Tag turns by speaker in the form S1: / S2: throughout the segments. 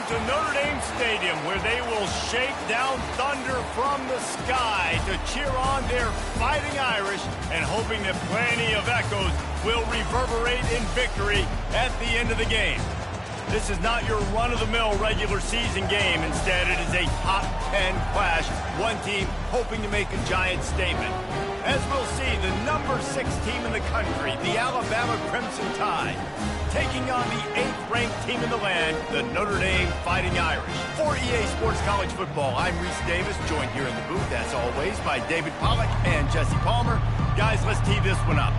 S1: to Notre Dame Stadium, where they will shake down thunder from the sky to cheer on their Fighting Irish, and hoping that plenty of echoes will reverberate in victory at the end of the game. This is not your run-of-the-mill regular season game. Instead, it is a top 10 clash, one team hoping to make a giant statement. As we'll see, the number 6 team in the country, the Alabama Crimson Tide, taking on the 8th-ranked team in the land, the Notre Dame Fighting Irish. For EA Sports College Football, I'm Reese Davis, joined here in the booth, as always, by David Pollack and Jesse Palmer. Guys, let's tee this one up.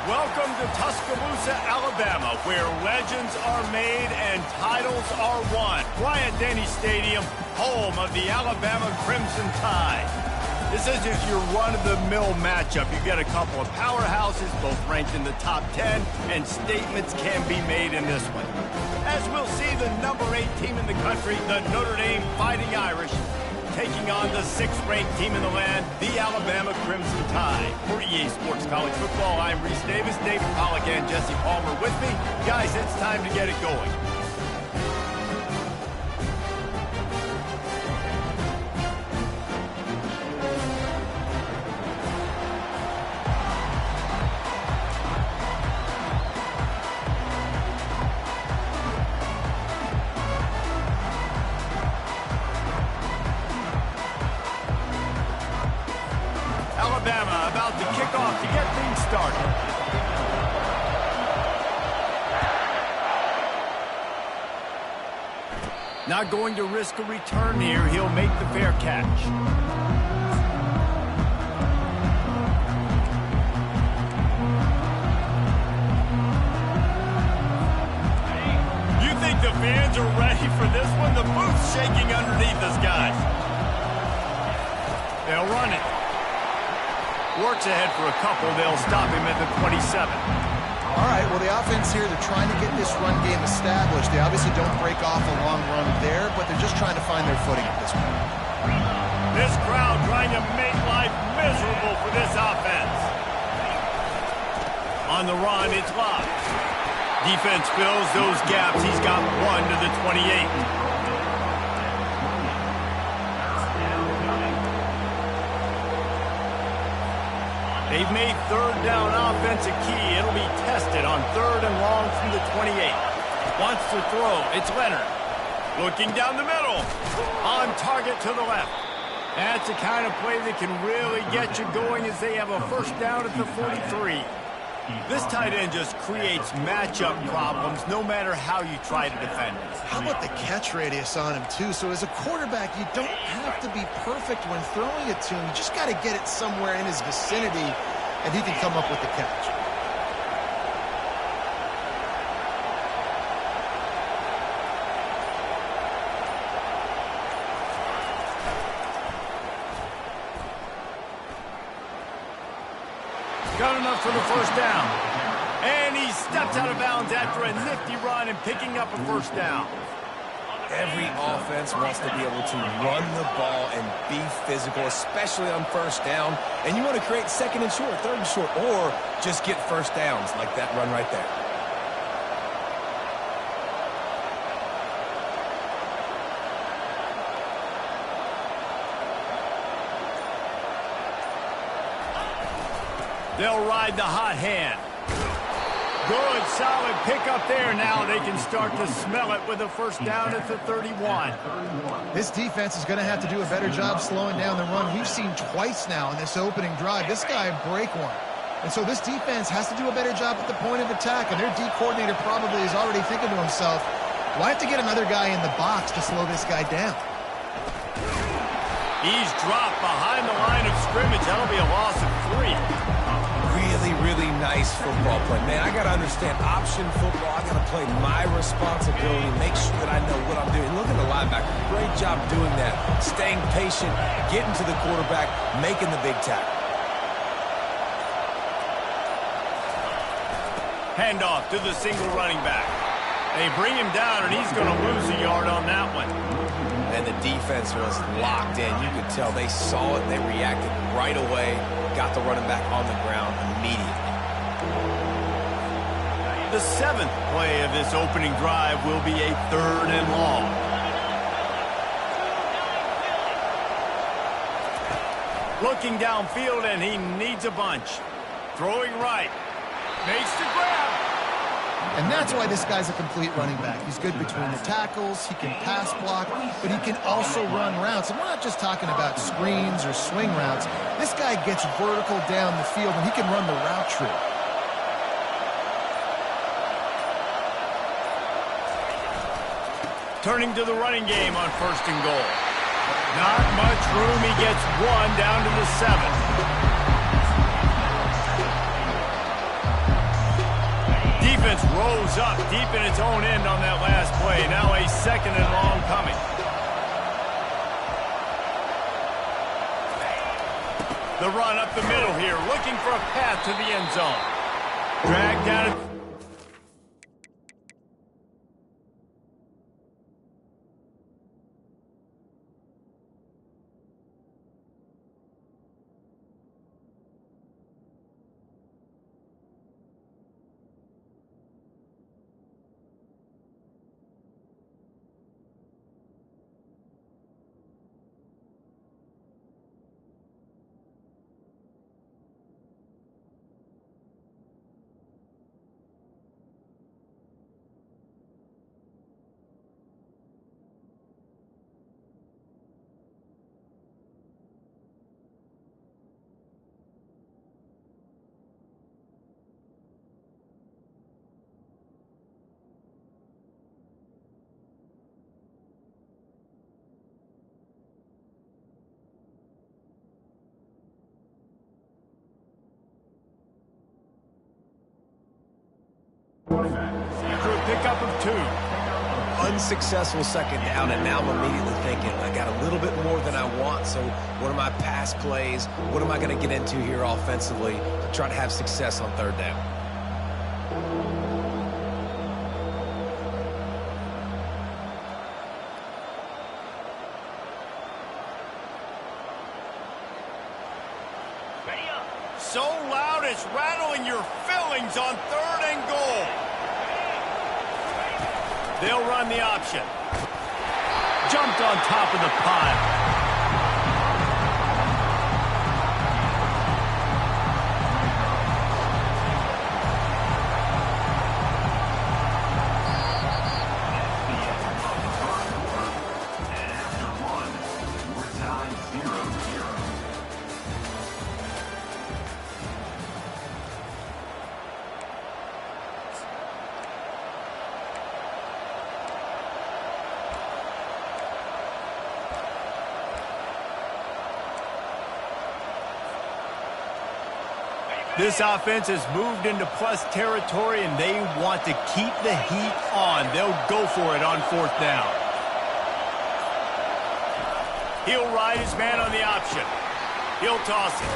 S1: Welcome to Tuscaloosa, Alabama, where legends are made and titles are won. Bryant-Denny Stadium, home of the Alabama Crimson Tide. This isn't your run-of-the-mill matchup. You get a couple of powerhouses, both ranked in the top 10, and statements can be made in this one. As we'll see, the number 8 team in the country, the Notre Dame Fighting Irish, taking on the 6th-ranked team in the land, the Alabama Crimson Tide. For EA Sports College Football, I'm Reese Davis, David Pollack and Jesse Palmer with me. Guys, it's time to get it going. Alabama about to kick off to get things started. Not going to risk a return here. He'll make the fair catch. You think the fans are ready for this one? The booth's shaking underneath us, guys. They'll run it. Works ahead for a couple. They'll stop him at the 27.
S2: All right, well, the offense here, they're trying to get this run game established. They obviously don't break off a long run there, but they're just trying to find their footing at this point.
S1: This crowd trying to make life miserable for this offense. On the run, it's Lott. Defense fills those gaps. He's got one to the 28. They've made third down offense a key. It'll be tested on 3rd and long from the 28. Wants to throw. It's Leonard. Looking down the middle. On target to the left. That's the kind of play that can really get you going as they have a first down at the 43. This tight end just creates matchup problems no matter how you try to defend it.
S2: How about the catch radius on him, too? So as a quarterback, you don't have to be perfect when throwing it to him. You just got to get it somewhere in his vicinity, and he can come up with the catch.
S1: Got enough for the first down. And he steps out of bounds after a nifty run and picking up a first down.
S3: Every offense wants to be able to run the ball and be physical, especially on first down. And you want to create second and short, third and short, or just get first downs like that run right there.
S1: They'll ride the hot hand. Good, solid pickup there. Now they can start to smell it with a first down at the 31.
S2: This defense is going to have to do a better job slowing down the run. We've seen twice now in this opening drive. This guy break one. And so this defense has to do a better job at the point of attack. And their D coordinator probably is already thinking to himself, well, I have to get another guy in the box to slow this guy down.
S1: He's dropped behind the line of scrimmage. That'll be a loss of 3.
S3: Really nice football play. Man, I got to understand option football. I got to play my responsibility, make sure that I know what I'm doing. Look at the linebacker. Great job doing that. Staying patient, getting to the quarterback, making the big tackle.
S1: Handoff to the single running back. They bring him down, and he's going to lose a yard on that one.
S3: And the defense was locked in. You could tell they saw it. They reacted right away. Got the running back on the ground immediately.
S1: The 7th play of this opening drive will be a 3rd and long. Looking downfield, and he needs a bunch. Throwing right. Makes the grab.
S2: And that's why this guy's a complete running back. He's good between the tackles, he can pass block, but he can also run routes. And we're not just talking about screens or swing routes. This guy gets vertical down the field, and he can run the route tree.
S1: Turning to the running game on 1st and goal. Not much room. He gets 1 down to the 7. Defense rose up deep in its own end on that last play. Now a 2nd and long coming. The run up the middle here, looking for a path to the end zone. Dragged down. After a pickup of 2.
S3: Unsuccessful 2nd down, and now I'm immediately thinking, I got a little bit more than I want, so what are my pass plays? What am I going to get into here offensively to try to have success on 3rd down?
S1: So loud it's rattling your fillings on 3rd and goal. They'll run the option. Jumped on top of the pile. This offense has moved into plus territory, and they want to keep the heat on. They'll go for it on 4th down. He'll ride his man on the option. He'll toss it.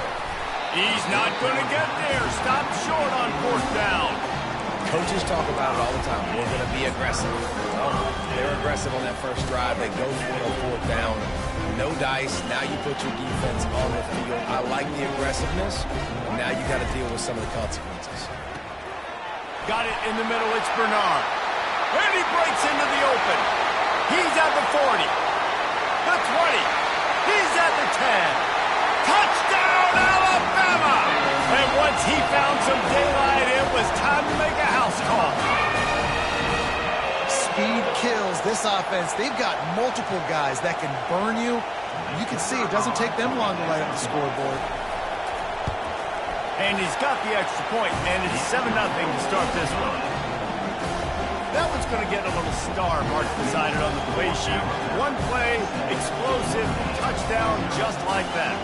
S1: He's not going to get there. Stop short on 4th down.
S3: Coaches talk about it all the time. We're going to be aggressive. Well, they're aggressive on that first drive. They go for it on 4th down. No dice. Now you put your defense on the field. I like the aggressiveness, and now you got to deal with some of the consequences.
S1: Got it in the middle. It's Bernard. And he breaks into the open. He's at the 40. The 20. He's at the 10. Touchdown, Alabama! And once he found some daylight, it was time to make a house call.
S2: Speed kills this offense. They've got multiple guys that can burn you. You can see it doesn't take them long to light up the scoreboard.
S1: And he's got the extra point, and it's 7-0 to start this one. That one's going to get a little star marked beside it on the play sheet. One play, explosive, touchdown just like that.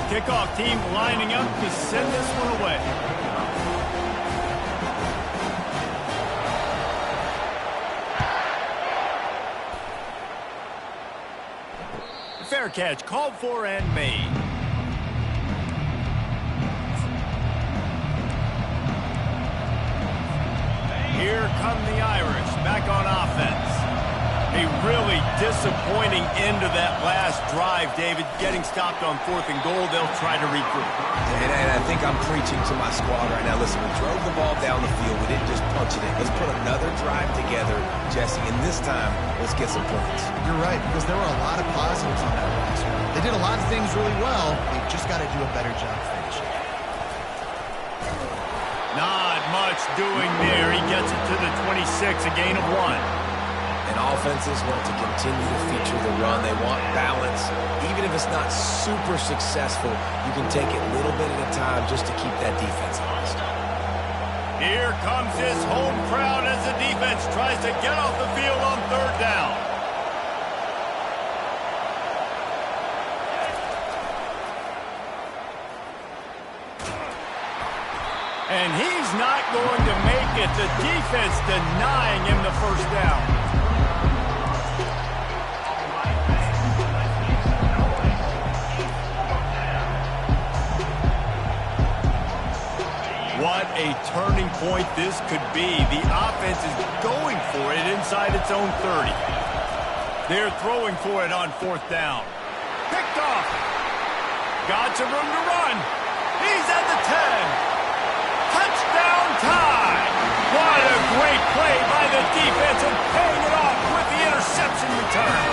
S1: Kickoff team lining up to send this one away. Fair catch called for and made. Here come the Irish back on offense. A really disappointing end to that last drive, David. Getting stopped on 4th and goal, they'll try to regroup.
S3: And I think I'm preaching to my squad right now. Listen, we drove the ball down the field. We didn't just punch it in. Let's put another drive together, Jesse, and this time, let's get some points.
S2: You're right, because there were a lot of positives on that roster. They did a lot of things really well. They've just got to do a better job finishing.
S1: Not much doing there. He gets it to the 26, a gain of 1.
S3: And offenses want to continue to feature the run. They want balance. Even if it's not super successful, you can take it little bit at a time just to keep that defense honest.
S1: Here comes his home crowd as the defense tries to get off the field on 3rd down. And he's not going to make it. The defense denying him the 1st down. What a turning point this could be. The offense is going for it inside its own 30. They're throwing for it on 4th down. Picked off. Got some room to run. He's at the 10. Touchdown time. What a great play by the defense and paying it off with the interception return.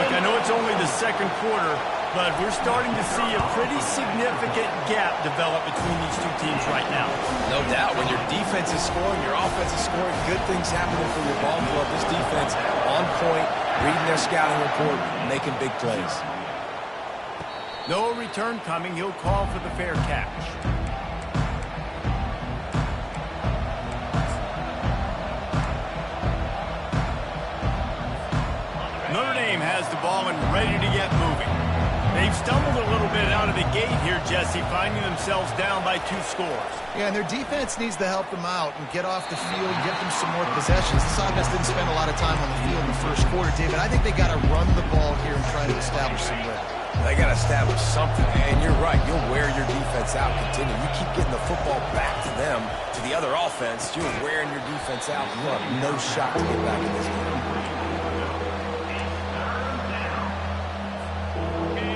S1: Look, I know it's only the 2nd quarter, but we're starting to see a pretty significant gap develop between these two teams right now.
S3: No doubt. When your defense is scoring, your offense is scoring, good things happening for your ball club. This defense on point, reading their scouting report, making big plays.
S1: No return coming. He'll call for the fair catch. Notre Dame has the ball and ready to get moving. They've stumbled a little bit out of the gate here, Jesse, finding themselves down by 2 scores.
S2: Yeah, and their defense needs to help them out and get off the field, get them some more possessions. This offense didn't spend a lot of time on the field in the 1st quarter, David. I think they got to run the ball here and try to establish some rhythm.
S3: They got to establish something, and you're right. You'll wear your defense out. Continue. You keep getting the football back to them, to the other offense. You're wearing your defense out. You have no shot to get back in this game.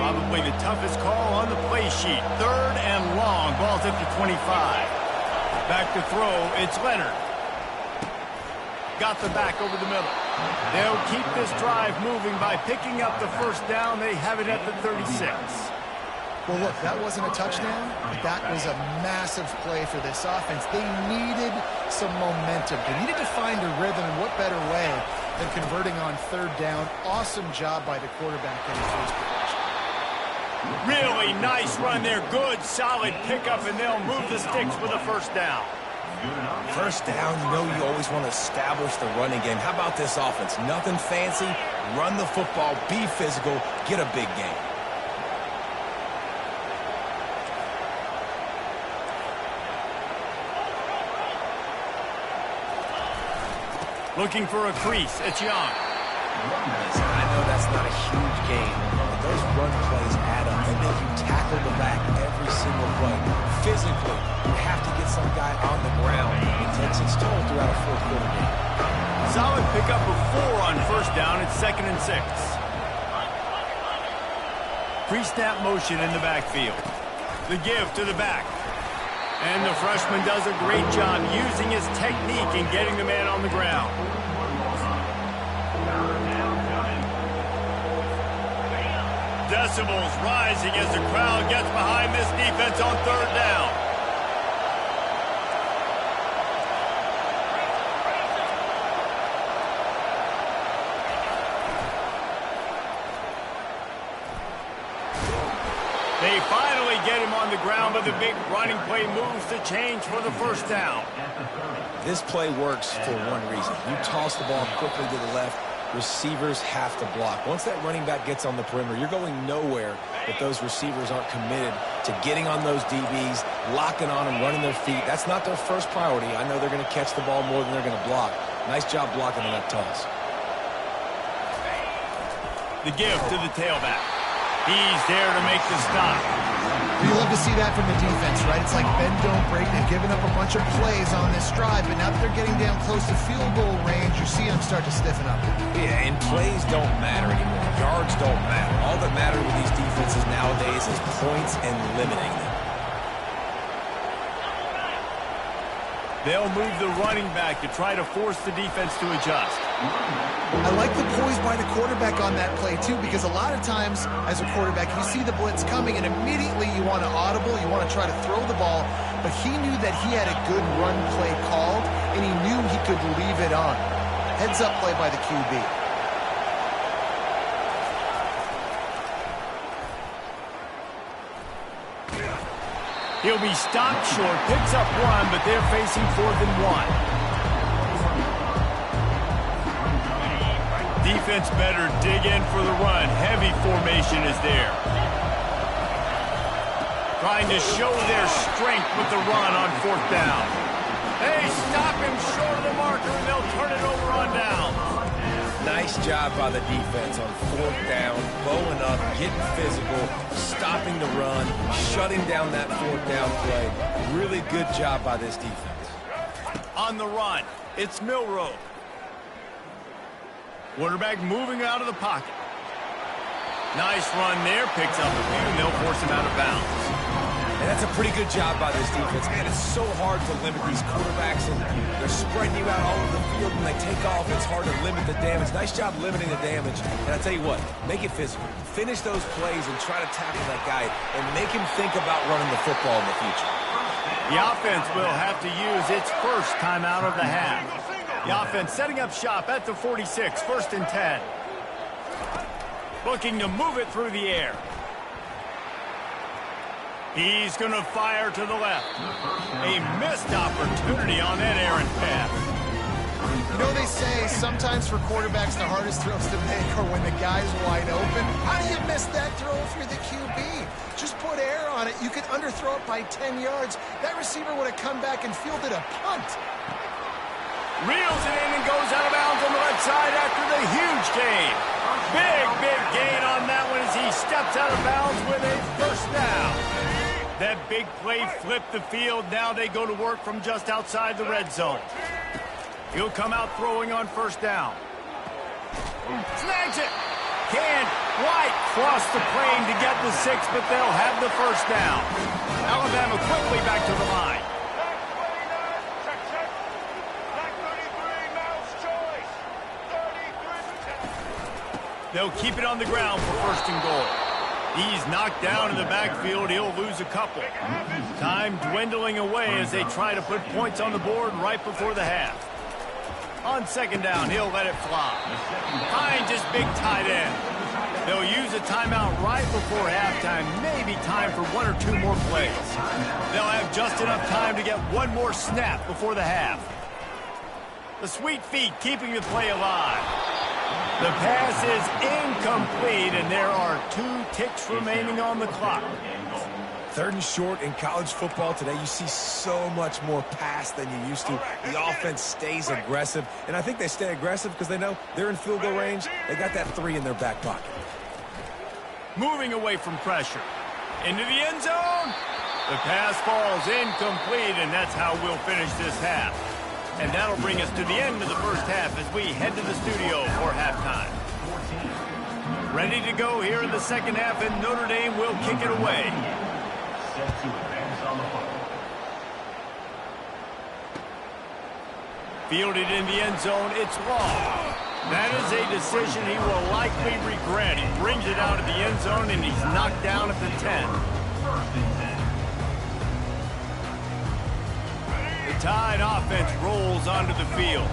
S1: Probably the toughest call on the play sheet. 3rd and long. Ball's at the 25. Back to throw. It's Leonard. Got the back over the middle. They'll keep this drive moving by picking up the 1st down. They have it at the 36.
S2: Well, look, that wasn't a touchdown. That was a massive play for this offense. They needed some momentum. They needed to find a rhythm, and what better way than converting on 3rd down. Awesome job by the quarterback in his first possession.
S1: Really nice run there. Good, solid pickup, and they'll move the sticks with a 1st down.
S3: First down, you know you always want to establish the running game. How about this offense? Nothing fancy. Run the football, be physical, get a big gain.
S1: Looking for a crease. It's Young.
S3: Listen, I know that's not a huge gain, but those run plays add up. They make you tackle the back every single play. Physically, you have to get some guy on the ground. It takes its toll throughout a fourth-quarter game.
S1: Solid pickup of 4 on first down. It's 2nd and 6. Pre-snap motion in the backfield. The give to the back. And the freshman does a great job using his technique and getting the man on the ground. Decibels rising as the crowd gets behind this defense on 3rd down. They finally get him on the ground, but the big running play moves to change for the first down.
S3: This play works for one reason. You toss the ball quickly to the left, receivers have to block. Once that running back gets on the perimeter, you're going nowhere if those receivers aren't committed to getting on those DBs, locking on them, running their feet. That's not their first priority. I know they're going to catch the ball more than they're going to block. Nice job blocking on that toss.
S1: The give to the tailback. He's there to make the stop.
S2: You love to see that from the defense, right? It's like bend, don't break. They've given up a bunch of plays on this drive, but now that they're getting down close to field goal range, you see them start to stiffen up.
S3: Yeah, and plays don't matter anymore. Yards don't matter. All that matters with these defenses nowadays is points and limiting them.
S1: They'll move the running back to try to force the defense to adjust.
S2: I like the poise by the quarterback on that play, too, because a lot of times as a quarterback, you see the blitz coming, and immediately you want to audible, you want to try to throw the ball, but he knew that he had a good run play called, and he knew he could leave it on. Heads-up play by the QB.
S1: He'll be stopped short, picks up 1, but they're facing 4th and 1. Defense better dig in for the run. Heavy formation is there. Trying to show their strength with the run on 4th down. They stop him short of the marker, and they'll turn it over on down.
S3: Nice job by the defense on 4th down, bowing up, getting physical, stopping the run, shutting down that 4th down play. Really good job by this defense.
S1: On the run, it's Milroe. Quarterback moving out of the pocket. Nice run there, picks up a few, and they'll force him out of bounds.
S3: And that's a pretty good job by this defense. Man, it's so hard to limit these quarterbacks, and they're spreading you out all over the field. When they take off, it's hard to limit the damage. Nice job limiting the damage. And I tell you what, make it physical. Finish those plays and try to tackle that guy and make him think about running the football in the future.
S1: The offense will have to use its first timeout of the half. The offense setting up shop at the 46, 1st and 10. Looking to move it through the air. He's going to fire to the left. A missed opportunity on that errant pass.
S2: You know, they say sometimes for quarterbacks the hardest throws to make are when the guy's wide open. How do you miss that throw if you're the QB? Just put air on it. You could underthrow it by 10 yards. That receiver would have come back and fielded a punt.
S1: Reels it in and goes out of bounds on the right side after the huge gain. Big gain on that one as he steps out of bounds with a first down. That big play flipped the field. Now they go to work from just outside the red zone. He'll come out throwing on 1st down. Snags it. Can White cross the plane to get the 6, but they'll have the first down. Alabama quickly back to the line. They'll keep it on the ground for 1st and goal. He's knocked down in the backfield. He'll lose a couple. Time dwindling away as they try to put points on the board right before the half. On 2nd down, he'll let it fly. Finds his big tight end. They'll use a timeout right before halftime, maybe time for 1 or 2 more plays. They'll have just enough time to get one more snap before the half. The sweet feet keeping the play alive. The pass is incomplete, and there are 2 ticks remaining on the clock.
S3: 3rd and short in college football today. You see so much more pass than you used to. The offense stays aggressive, and I think they stay aggressive because they know they're in field goal range. They got that 3 in their back pocket.
S1: Moving away from pressure. Into the end zone. The pass falls incomplete, and that's how we'll finish this half. And that'll bring us to the end of the first half as we head to the studio for halftime. Ready to go here in the second half, and Notre Dame will kick it away. Fielded in the end zone, it's long. That is a decision he will likely regret. He brings it out of the end zone, and he's knocked down at the 10. The Tide offense rolls onto the field.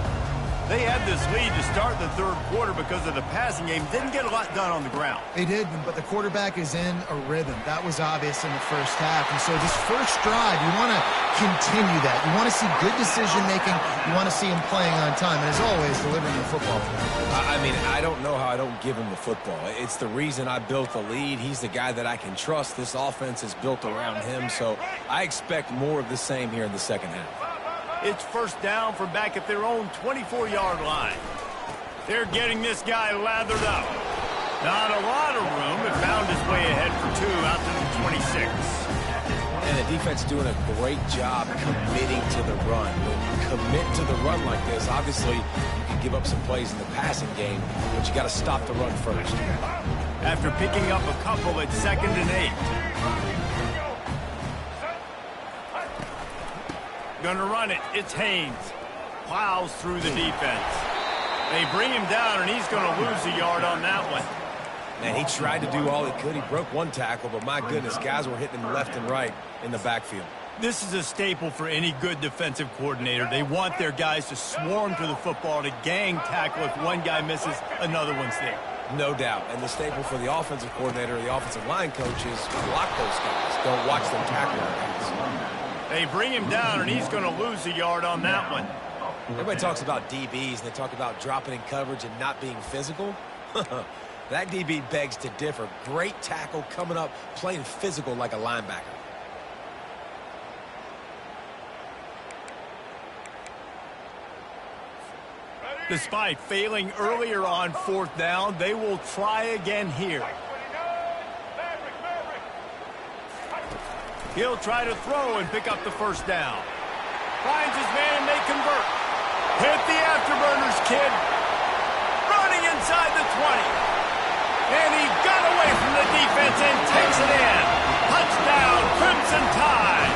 S1: They had this lead to start the 3rd quarter because of the passing game. Didn't get a lot done on the ground.
S2: They did, but the quarterback is in a rhythm. That was obvious in the first half. And so this first drive, you want to continue that. You want to see good decision-making. You want to see him playing on time. And as always, delivering the football.
S3: I mean, I don't know how I don't give him the football. It's the reason I built the lead. He's the guy that I can trust. This offense is built around him. So I expect more of the same here in the second half.
S1: It's first down from back at their own 24-yard line. They're getting this guy lathered up. Not a lot of room. It found his way ahead for 2 out to the 26.
S3: And the defense doing a great job committing to the run. When you commit to the run like this, obviously you can give up some plays in the passing game, but you got to stop the run first.
S1: After picking up a couple at 2nd and 8. Gonna run it. It's Haynes. Plows through the defense. They bring him down, and he's gonna lose a yard on that one.
S3: Man, he tried to do all he could. He broke 1 tackle, but my goodness, guys were hitting him left and right in the backfield.
S1: This is a staple for any good defensive coordinator. They want their guys to swarm to the football, to gang tackle. If one guy misses, another one's there.
S3: No doubt. And the staple for the offensive coordinator, the offensive line coaches, block those guys. Don't watch them tackle their guys.
S1: They bring him down, and he's going to lose a yard on that one.
S3: Everybody talks about DBs, and they talk about dropping in coverage and not being physical. That DB begs to differ. Great tackle coming up, playing physical like a linebacker.
S1: Despite failing earlier on 4th down, they will try again here. He'll try to throw and pick up the first down. Finds his man and may convert. Hit the afterburners, kid. Running inside the 20. And he got away from the defense and takes it in. Touchdown, Crimson Tide.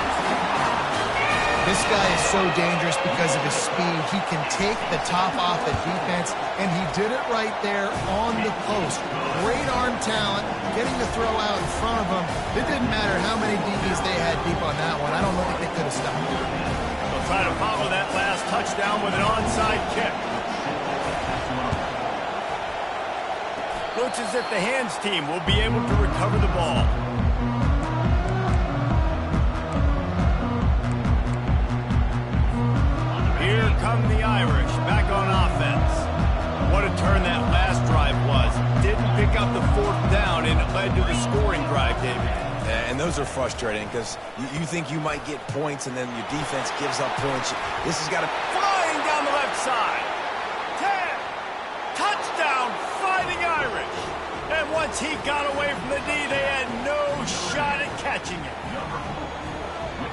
S2: This guy is so dangerous because of his speed. He can take the top off the defense, and he did it right there on the post. Great arm talent, getting the throw out in front of him. It didn't matter how many DBs they had deep on that one. I don't think they could have stopped it.
S1: They'll try to follow that last touchdown with an onside kick. Looks as if the hands team will be able to recover the ball. Here come the Irish, back on offense. What a turn that last drive was. Didn't pick up the 4th down, and it led to the scoring drive, David.
S3: And those are frustrating because you think you might get points, and then your defense gives up points. This has got to...
S1: Flying down the left side. 10. Touchdown, Fighting Irish. And once he got away from the D, they had no shot at catching it.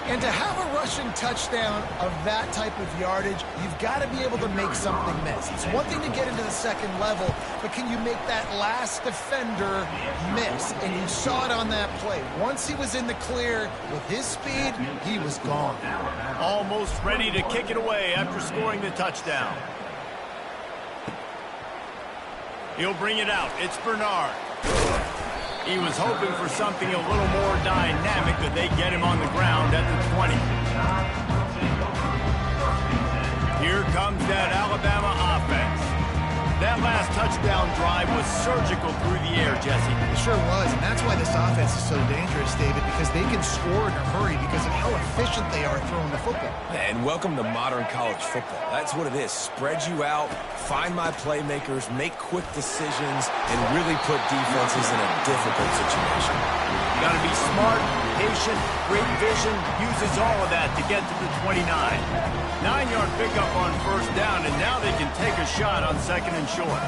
S2: And to have a rushing touchdown of that type of yardage, you've got to be able to make something miss. It's one thing to get into the second level, but can you make that last defender miss? And you saw it on that play. Once he was in the clear with his speed, he was gone.
S1: Almost ready to kick it away after scoring the touchdown. He'll bring it out. It's Bernard. He was hoping for something a little more dynamic, but they get him on the ground at the 20. Here comes that Alabama offense. That last touchdown drive was surgical through the air, Jesse.
S2: It sure was, and that's why this offense is so dangerous, David, because they can score in a hurry because of how efficient they are throwing the football.
S3: And welcome to modern college football. That's what it is. Spread you out, find my playmakers, make quick decisions, and really put defenses in a difficult situation.
S1: You got to be smart, patient, great vision, uses all of that to get to the 29. 9-yard pickup on first down, and now they can take a shot on second and short.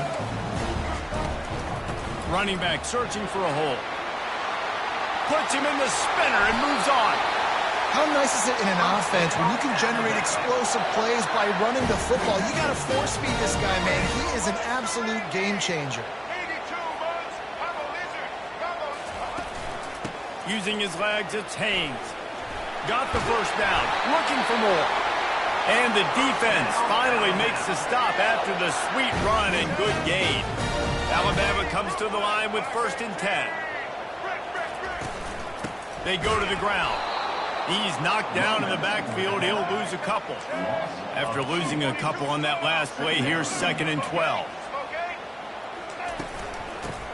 S1: Running back searching for a hole. Puts him in the spinner and moves on.
S2: How nice is it in an offense when you can generate explosive plays by running the football? You got to force feed this guy, man. He is an absolute game changer.
S1: Using his legs, it's Haynes. Got the first down, looking for more. And the defense finally makes the stop after the sweet run and good gain. Alabama comes to the line with 1st and 10. They go to the ground. He's knocked down in the backfield. He'll lose a couple. After losing a couple on that last play, here's 2nd and 12.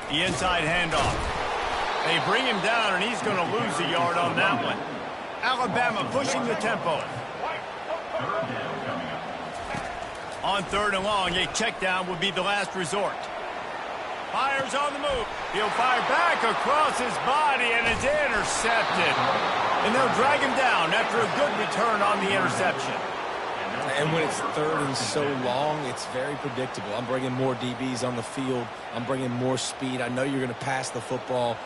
S1: The inside handoff. They bring him down, and he's going to lose a yard on that one. Alabama pushing the tempo. On 3rd and long, a check down would be the last resort. Fires on the move. He'll fire back across his body, and it's intercepted. And they'll drag him down after a good return on the interception.
S3: And when it's 3rd and so long, it's very predictable. I'm bringing more DBs on the field. I'm bringing more speed. I know you're going to pass the football.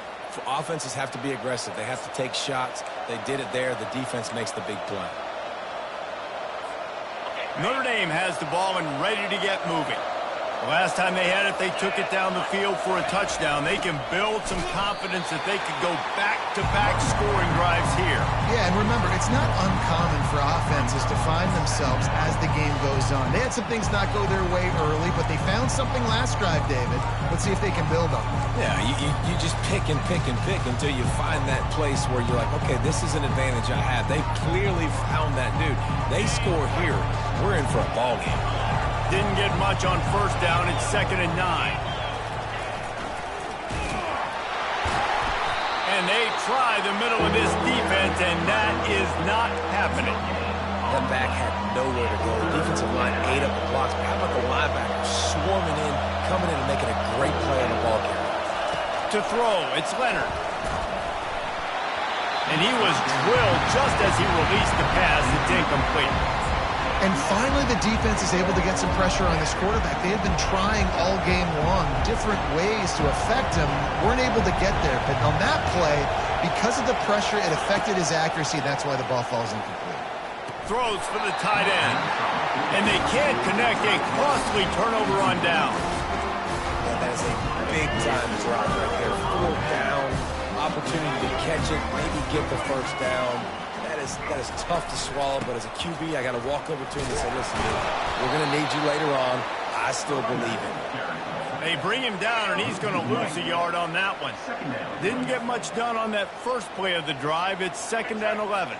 S3: Offenses have to be aggressive. They have to take shots. They did it there. The defense makes the big play.
S1: Notre Dame has the ball and ready to get moving. The last time they had it, they took it down the field for a touchdown. They can build some confidence that they could go back-to-back scoring drives here.
S2: Yeah, and remember, it's not uncommon for offenses to find themselves as the game goes on. They had some things not go their way early, but they found something last drive, David. Let's see if they can build on it.
S3: Yeah, you just pick and pick and pick until you find that place where you're like, okay, this is an advantage I have. They clearly found that dude. They score here. We're in for a ball game.
S1: Didn't get much on first down. It's 2nd and 9. And they try the middle of this defense, and that is not happening.
S3: That back had nowhere to go. The defensive line ate up the blocks. But how about the linebackers swarming in, coming in and making a great play on the ball carrier?
S1: To throw, it's Leonard. And he was drilled just as he released the pass. It's incomplete.
S2: And finally, the defense is able to get some pressure on this quarterback. They had been trying all game long different ways to affect him. Weren't able to get there. But on that play, because of the pressure, it affected his accuracy. That's why the ball falls incomplete.
S1: Throws for the tight end. And they can't connect. A costly turnover on down.
S3: Yeah, that is a big-time drop right there. 4th down, opportunity to catch it, maybe get the first down. That is tough to swallow, but as a QB, I got to walk over to him and say, listen, dude, we're going to need you later on. I still believe it.
S1: They bring him down, and he's going to lose a yard on that one. Didn't get much done on that first play of the drive. It's 2nd and 11.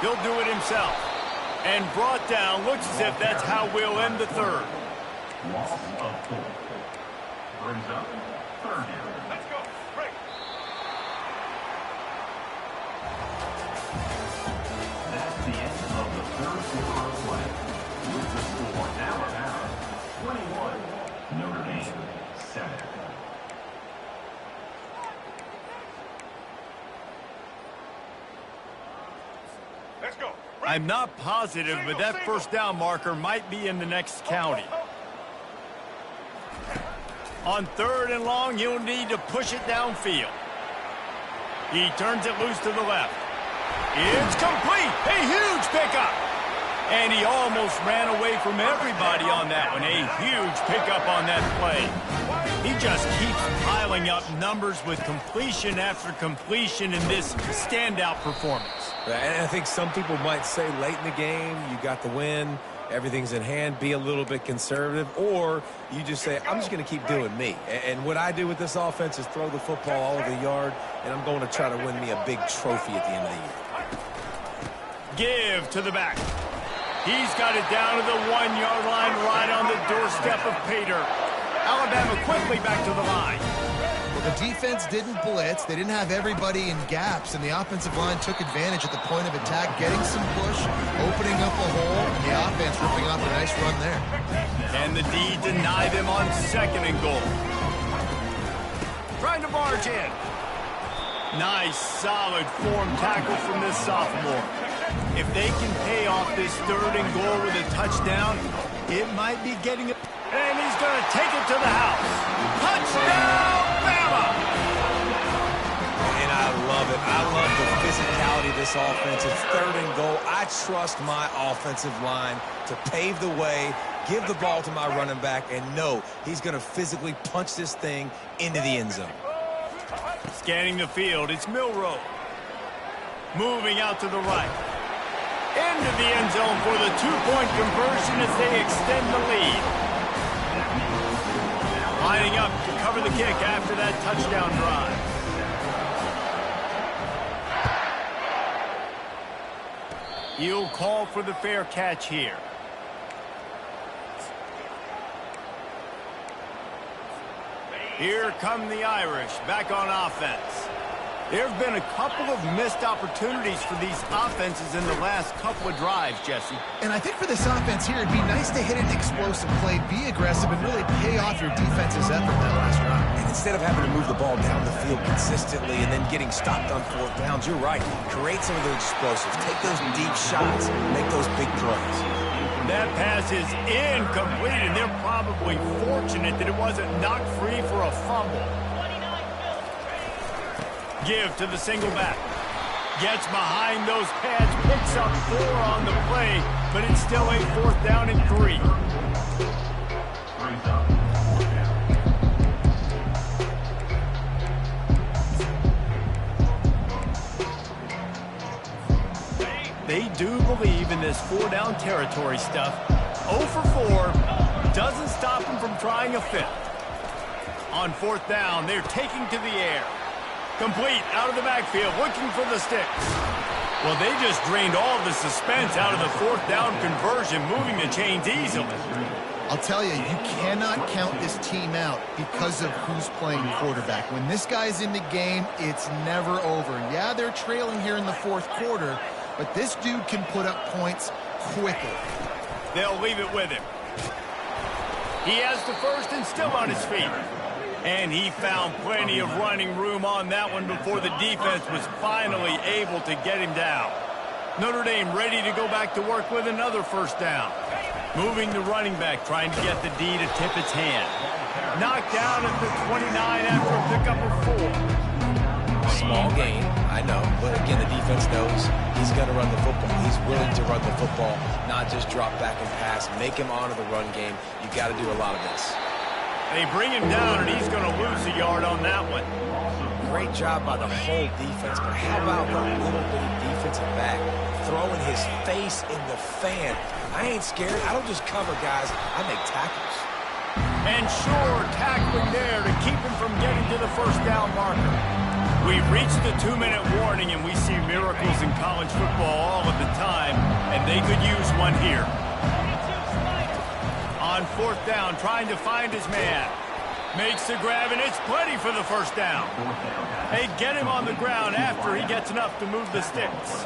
S1: He'll do it himself. And brought down. Looks as if that's how we'll end the 3rd.
S4: Brings up 3rd down. Let's go. Break. That's the end of the 3rd quarter of play. With the score now Alabama 21, Notre Dame 7. Let's go. Break.
S1: I'm not positive, but that first down marker might be in the next county. On 3rd and long, he'll need to push it downfield. He turns it loose to the left. It's complete. A huge pickup. And he almost ran away from everybody on that one. A huge pickup on that play. He just keeps piling up numbers with completion after completion in this standout performance.
S3: And I think some people might say late in the game, you got the win, everything's in hand, be a little bit conservative, or you just say, I'm just going to keep doing me. And what I do with this offense is throw the football all over the yard, and I'm going to try to win me a big trophy at the end of the year.
S1: Give to the back. He's got it down to the 1-yard line right on the doorstep of Pater. Alabama quickly back to the line.
S2: Well, the defense didn't blitz. They didn't have everybody in gaps, and the offensive line took advantage at the point of attack, getting some push, opening up a hole, and the offense ripping off a nice run there.
S1: And the D deny them on 2nd and goal. Trying to barge in. Nice, solid form tackle from this sophomore. If they can pay off this 3rd and goal with a touchdown, it might be getting a... And he's going to take it to the house. Touchdown, Bama!
S3: And I love it. I love the physicality of this offense. It's 3rd and goal. I trust my offensive line to pave the way, give the ball to my running back, and know he's going to physically punch this thing into the end zone.
S1: Scanning the field, it's Milroe. Moving out to the right. Into the end zone for the 2-point conversion as they extend the lead. Lining up to cover the kick after that touchdown drive. He'll call for the fair catch here. Here come the Irish back on offense. There have been a couple of missed opportunities for these offenses in the last couple of drives, Jesse.
S2: And I think for this offense here, it'd be nice to hit an explosive play, be aggressive, and really pay off your defense's effort that last drive.
S3: And instead of having to move the ball down the field consistently and then getting stopped on 4th downs, you're right. Create some of those explosives. Take those deep shots. Make those big plays.
S1: That pass is incomplete, and they're probably fortunate that it wasn't knocked free for a fumble. Give to the single back. Gets behind those pads, picks up 4 on the play, but it's still a 4th down and 3. They do believe in this 4-down territory stuff. 0 for 4 doesn't stop them from trying a 5th. On 4th down, they're taking to the air. Complete out of the backfield, looking for the sticks. Well, they just drained all the suspense out of the 4th down conversion, moving the chains easily.
S2: I'll tell you, you cannot count this team out because of who's playing quarterback. When this guy's in the game, it's never over. Yeah, they're trailing here in the 4th quarter, but this dude can put up points quickly.
S1: They'll leave it with him. He has the 1st and still on his feet. And he found plenty of running room on that one before the defense was finally able to get him down. Notre Dame ready to go back to work with another 1st down. Moving the running back, trying to get the D to tip its hand. Knocked down at the 29 after a pickup of 4.
S3: Small gain, I know, but again, the defense knows he's going to run the football. He's willing to run the football, not just drop back and pass, make him honor the run game. You got to do a lot of this.
S1: They bring him down, and he's going to lose a yard on that one.
S3: Great job by the whole defense, but how about the little bitty defensive back throwing his face in the fan? I ain't scared. I don't just cover guys. I make tackles.
S1: And sure, tackling there to keep him from getting to the 1st down marker. We've reached the 2-minute warning, and we see miracles in college football all of the time, and they could use one here. On 4th down, trying to find his man. Makes the grab, and it's plenty for the 1st down. They get him on the ground after he gets enough to move the sticks.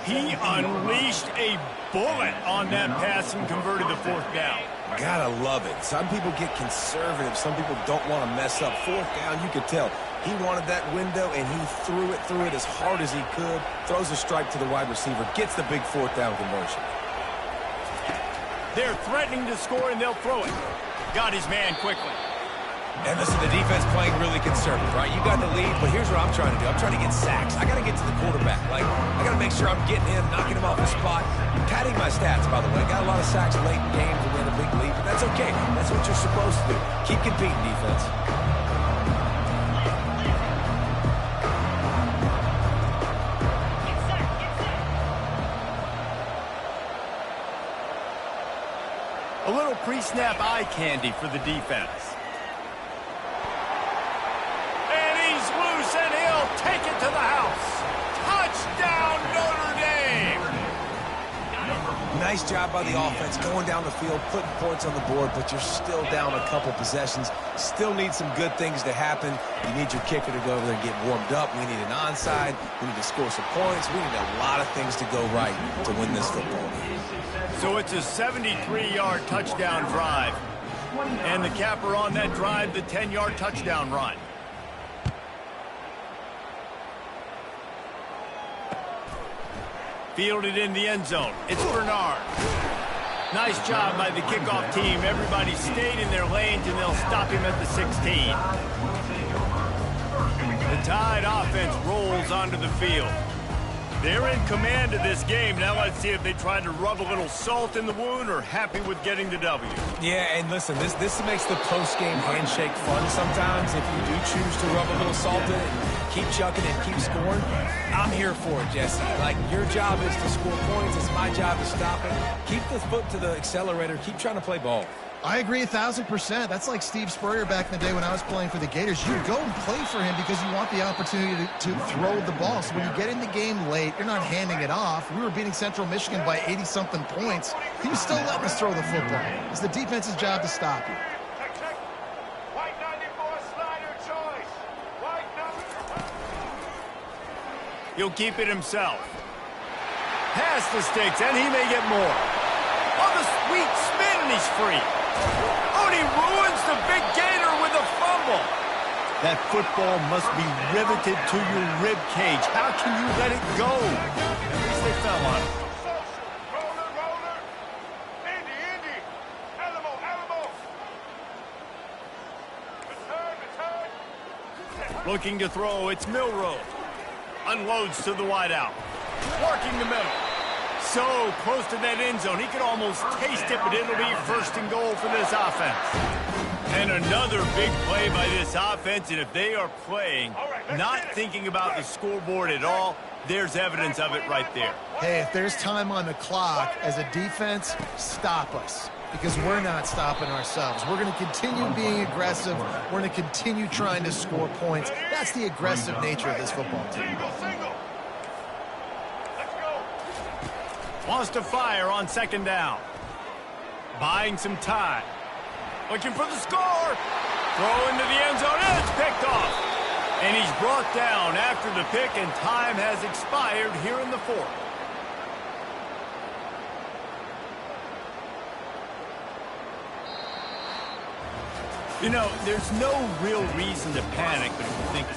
S1: He unleashed a bullet on that pass and converted the 4th down.
S3: Gotta love it. Some people get conservative. Some people don't want to mess up. 4th down, you could tell. He wanted that window, and he threw it as hard as he could. Throws a strike to the wide receiver. Gets the big 4th down conversion.
S1: They're threatening to score, and they'll throw it. Got his man quickly.
S3: And listen, the defense playing really conservative, right? You got the lead, but here's what I'm trying to do. I'm trying to get sacks. I got to get to the quarterback. I got to make sure I'm getting him, knocking him off the spot. Padding my stats, by the way. Got a lot of sacks late in games and we had a big lead, but that's okay. That's what you're supposed to do. Keep competing, defense.
S1: A little pre-snap eye candy for the defense. And he's loose, and he'll take it to the house. Touchdown, Notre Dame!
S3: Nice job by the offense, going down the field, putting points on the board, but you're still down a couple possessions. Still need some good things to happen. You need your kicker to go over there and get warmed up. We need an onside. We need to score some points. We need a lot of things to go right to win this football game.
S1: So it's a 73-yard touchdown drive. And the capper on that drive, the 10-yard touchdown run. Fielded in the end zone. It's Bernard. Nice job by the kickoff team. Everybody stayed in their lanes, and they'll stop him at the 16. The Tide offense rolls onto the field. They're in command of this game. Now let's see if they try to rub a little salt in the wound or happy with getting the W.
S3: Yeah, and listen, this makes the post-game handshake fun sometimes. If you do choose to rub a little salt in it, keep chucking and keep scoring, I'm here for it, Jesse. Like, your job is to score points. It's my job to stop it. Keep the foot to the accelerator. Keep trying to play ball.
S2: I agree 1,000%. That's like Steve Spurrier back in the day when I was playing for the Gators. You go and play for him because you want the opportunity to throw the ball. So when you get in the game late, you're not handing it off. We were beating Central Michigan by 80-something points. He was still letting us throw the football. It's the defense's job to stop you.
S5: White 94 slider choice. White number.
S1: He'll keep it himself. Pass the sticks, and he may get more. On the sweet spin, and he's free. Oh, and he ruins the big gator with a fumble. That football must be riveted to your rib cage. How can you let it go? At least they fell on it.
S5: Roller. Indy. Alamo. Return.
S1: Looking to throw, it's Milroe. Unloads to the wideout. Working the middle. So close to that end zone. He could almost taste it, but it'll be first and goal for this offense. And another big play by this offense, and if they are playing, not thinking about the scoreboard at all, there's evidence of it right there.
S2: Hey, if there's time on the clock, as a defense, stop us. Because we're not stopping ourselves. We're going to continue being aggressive. We're going to continue trying to score points. That's the aggressive nature of this football team.
S5: Single. Let's go.
S1: Wants to fire on second down. Buying some time. Looking for the score. Throw into the end zone, and it's picked off. And he's brought down after the pick, and time has expired here in the fourth. You know, there's no real reason to panic, but if you think...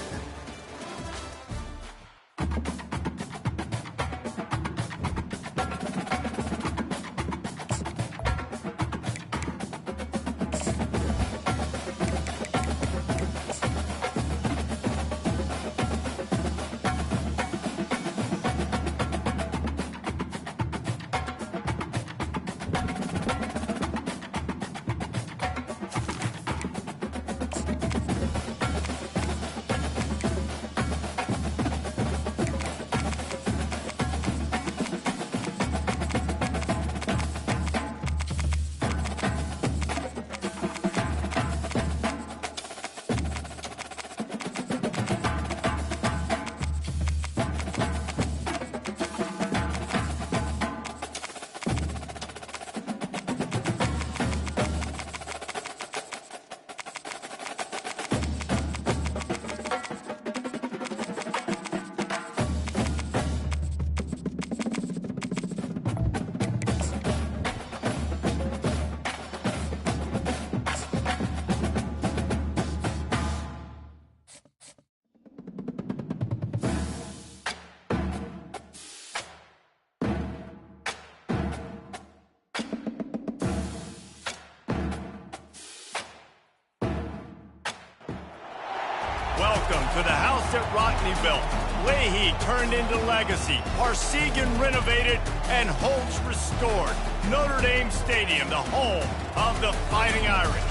S1: Welcome to the house that Rockne built. Leahy turned into legacy. Parsegan renovated and Holtz restored. Notre Dame Stadium, the home of the Fighting Irish.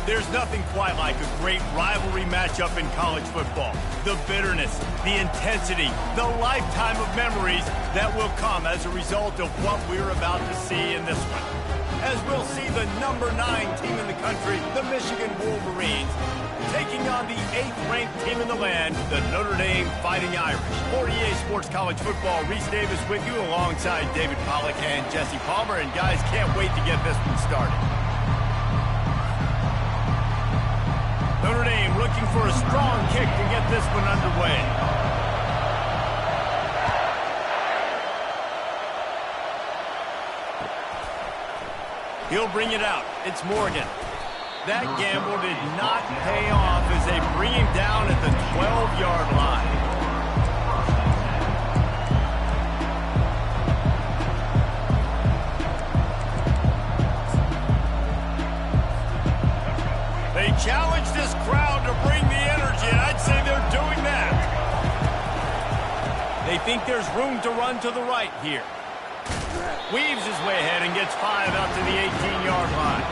S1: There's nothing quite like a great rivalry matchup in college football. The bitterness, the intensity, the lifetime of memories that will come as a result of what we're about to see in this one. as we'll see the number 9 team in the country, the Michigan Wolverines, taking on the 8th-ranked team in the land, the Notre Dame Fighting Irish. For EA Sports College Football, Reese Davis with you alongside David Pollack and Jesse Palmer. And guys, can't wait to get this one started. Notre Dame looking for a strong kick to get this one underway. He'll bring it out. It's Morgan. That gamble did not pay off as they bring him down at the 12-yard line. They challenge this crowd to bring the energy, and I'd say they're doing that. They think there's room to run to the right here. Weaves his way ahead and gets 5 out to the 18-yard line.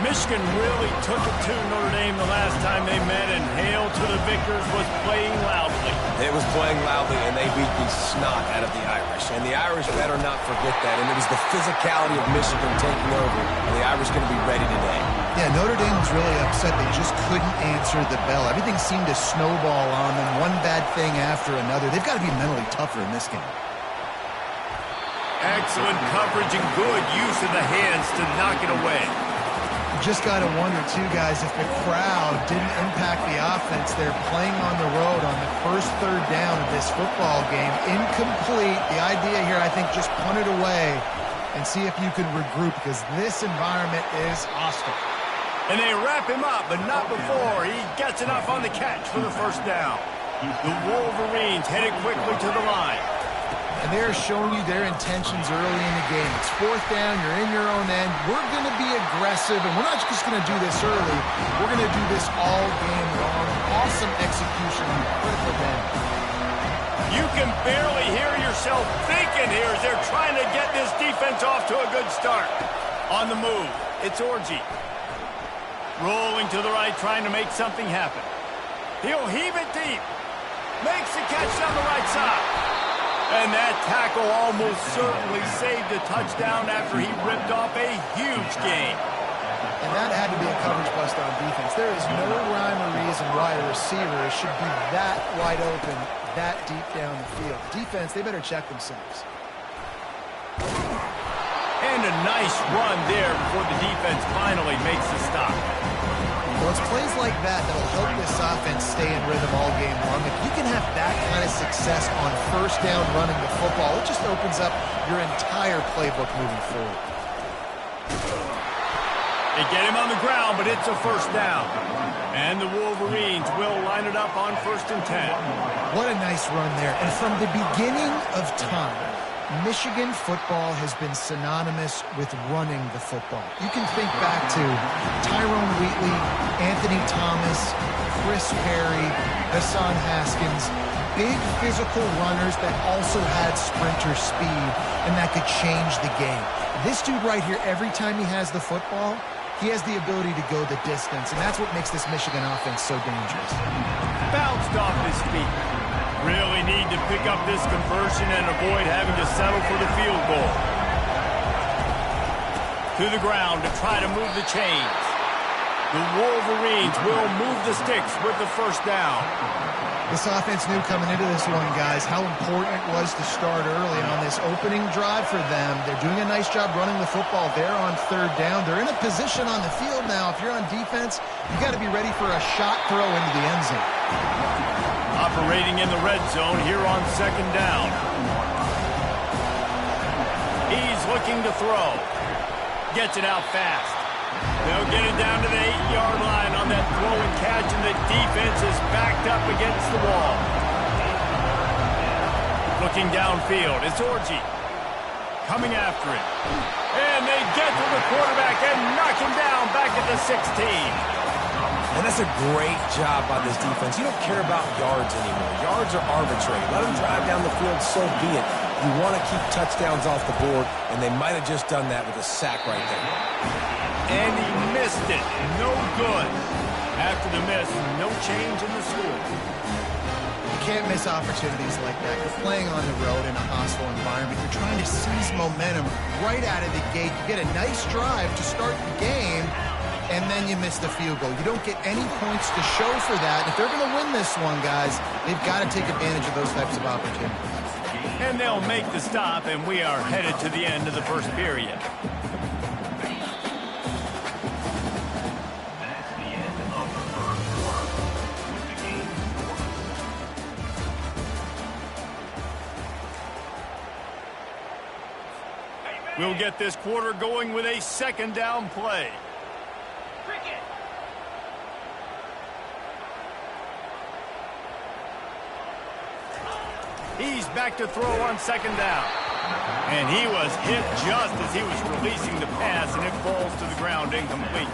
S1: Michigan really took it to Notre Dame the last time they met, and Hail to the Victors was playing loudly.
S3: It was playing loudly, and they beat the snot out of the Irish. And the Irish better not forget that. And it was the physicality of Michigan taking over, and the Irish going to be ready today.
S2: Yeah, Notre Dame was really upset. They just couldn't answer the bell. Everything seemed to snowball on them, one bad thing after another. They've got to be mentally tougher in this game.
S1: Excellent coverage and good use of the hands to knock it away.
S2: You just got to wonder, too, guys, if the crowd didn't impact the offense. They're playing on the road on the first 3rd down of this football game. Incomplete. The idea here, I think, just punt it away and see if you can regroup, because this environment is hostile.
S1: And they wrap him up, but not before he gets enough on the catch for the first down. The Wolverines headed quickly to the line.
S2: And they're showing you their intentions early in the game. It's 4th down, you're in your own end. We're going to be aggressive, and we're not just going to do this early. We're going to do this all game long. Awesome execution on critical downs.
S1: You can barely hear yourself thinking here as they're trying to get this defense off to a good start. On the move, it's Orji. Rolling to the right, trying to make something happen. He'll heave it deep. Makes the catch down the right side. And that tackle almost certainly saved a touchdown after he ripped off a huge gain.
S2: And that had to be a coverage bust on defense. There is no rhyme or reason why a receiver should be that wide open, that deep down the field. Defense, they better check themselves.
S1: And a nice run there before the defense finally makes the stop.
S2: Well, it's plays like that that'll help this offense stay in rhythm all game long. If you can have that kind of success on first down running the football, it just opens up your entire playbook moving forward.
S1: They get him on the ground, but it's a first down. And the Wolverines will line it up on 1st and 10.
S2: What a nice run there. And from the beginning of time, Michigan football has been synonymous with running the football. You can think back to Tyrone Wheatley, Anthony Thomas, Chris Perry, Hassan Haskins, big physical runners that also had sprinter speed and that could change the game. This dude right here, every time he has the football, he has the ability to go the distance, and that's what makes this Michigan offense so dangerous.
S1: Bounced off his feet. Really need to pick up this conversion and avoid having to settle for the field goal. To the ground to try to move the chains. The Wolverines will move the sticks with the first down.
S2: This offense knew coming into this one, guys, how important it was to start early. And on this opening drive for them, they're doing a nice job running the football there on 3rd down. They're in a position on the field now. If you're on defense, you got to be ready for a shot throw into the end zone.
S1: Operating in the red zone here on 2nd down. He's looking to throw. Gets it out fast. They'll get it down to the 8-yard line on that throw and catch, and the defense is backed up against the wall. Looking downfield, it's Orji. Coming after it. And they get to the quarterback and knock him down back at the 16.
S3: And that's a great job by this defense. You don't care about yards anymore. Yards are arbitrary. Let them drive down the field, so be it. You want to keep touchdowns off the board, and they might have just done that with a sack right there.
S1: And he missed it. No good. After the miss, no change in the score.
S2: You can't miss opportunities like that. You're playing on the road in a hostile environment. You're trying to seize momentum right out of the gate. You get a nice drive to start the game, and then you miss the field goal. You don't get any points to show for that. If they're going to win this one, guys, they've got to take advantage of those types of opportunities.
S1: And they'll make the stop, and we are headed to the end of the first period. We'll get this quarter going with a second down play. He's back to throw on second down. And he was hit just as he was releasing the pass, and it falls to the ground incomplete.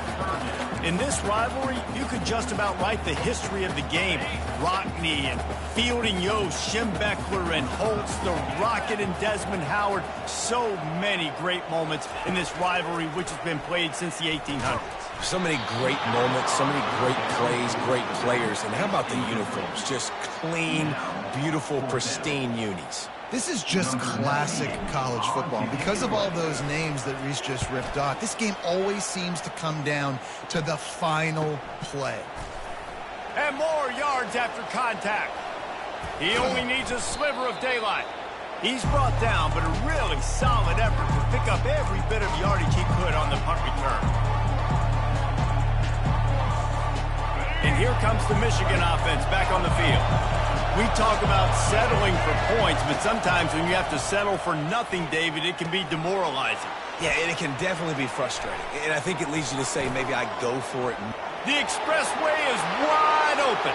S1: In this rivalry, you could just about write the history of the game. Rockne and Fielding Yost, Schembechler and Holtz, the Rocket and Desmond Howard. So many great moments in this rivalry, which has been played since the 1800s.
S3: So many great moments, so many great plays, great players. And how about the uniforms? Just clean, beautiful, pristine unis.
S2: This is just classic college football. Because of all those names that Reese just ripped off, this game always seems to come down to the final play.
S1: And more yards after contact. He only needs a sliver of daylight. He's brought down, but a really solid effort to pick up every bit of yardage he could on the punt return. And here comes the Michigan offense back on the field. We talk about settling for points, but sometimes when you have to settle for nothing, David, it can be demoralizing.
S3: Yeah, and it can definitely be frustrating. And I think it leads you to say, maybe I go for it.
S1: The expressway is wide open.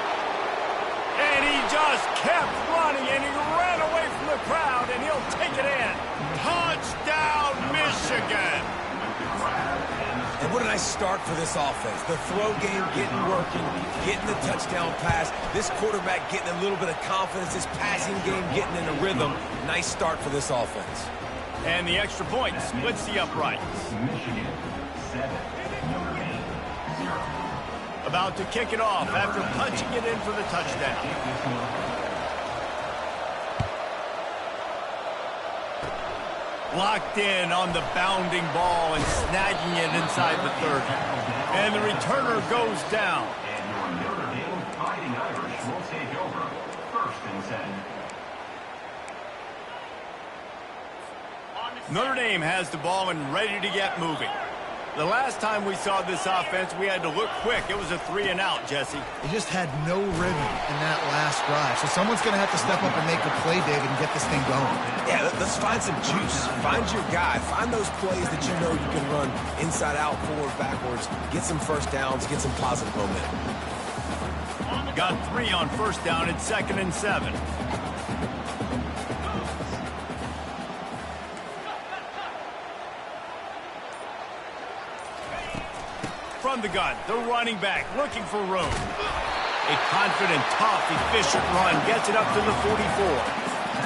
S1: And he just kept running, and he ran away from the crowd, and he'll take it in. Touchdown, Michigan!
S3: And what a nice start for this offense. The throw game getting working, getting the touchdown pass. This quarterback getting a little bit of confidence. This passing game getting in a rhythm. Nice start for this offense.
S1: And the extra point splits the uprights.
S4: Michigan 7, Notre Dame 0.
S1: About to kick it off after punching it in for the touchdown. Locked in on the bounding ball and snagging it inside the 30. And the returner goes down.
S4: And your Notre Dame Fighting Irish will take over. 1st and 7.
S1: Notre Dame has the ball and ready to get moving. The last time we saw this offense, we had to look quick. It was a 3-and-out, Jesse.
S2: They just had no rhythm in that last drive. So someone's going to have to step up and make a play, David, and get this thing going.
S3: Yeah, let's find some juice. Find your guy. Find those plays that you know you can run inside out, forward, backwards. Get some first downs. Get some positive momentum.
S1: Got 3 on first down at 2nd and 7. From the gun, the running back looking for room. A confident, tough, efficient run gets it up to the 44.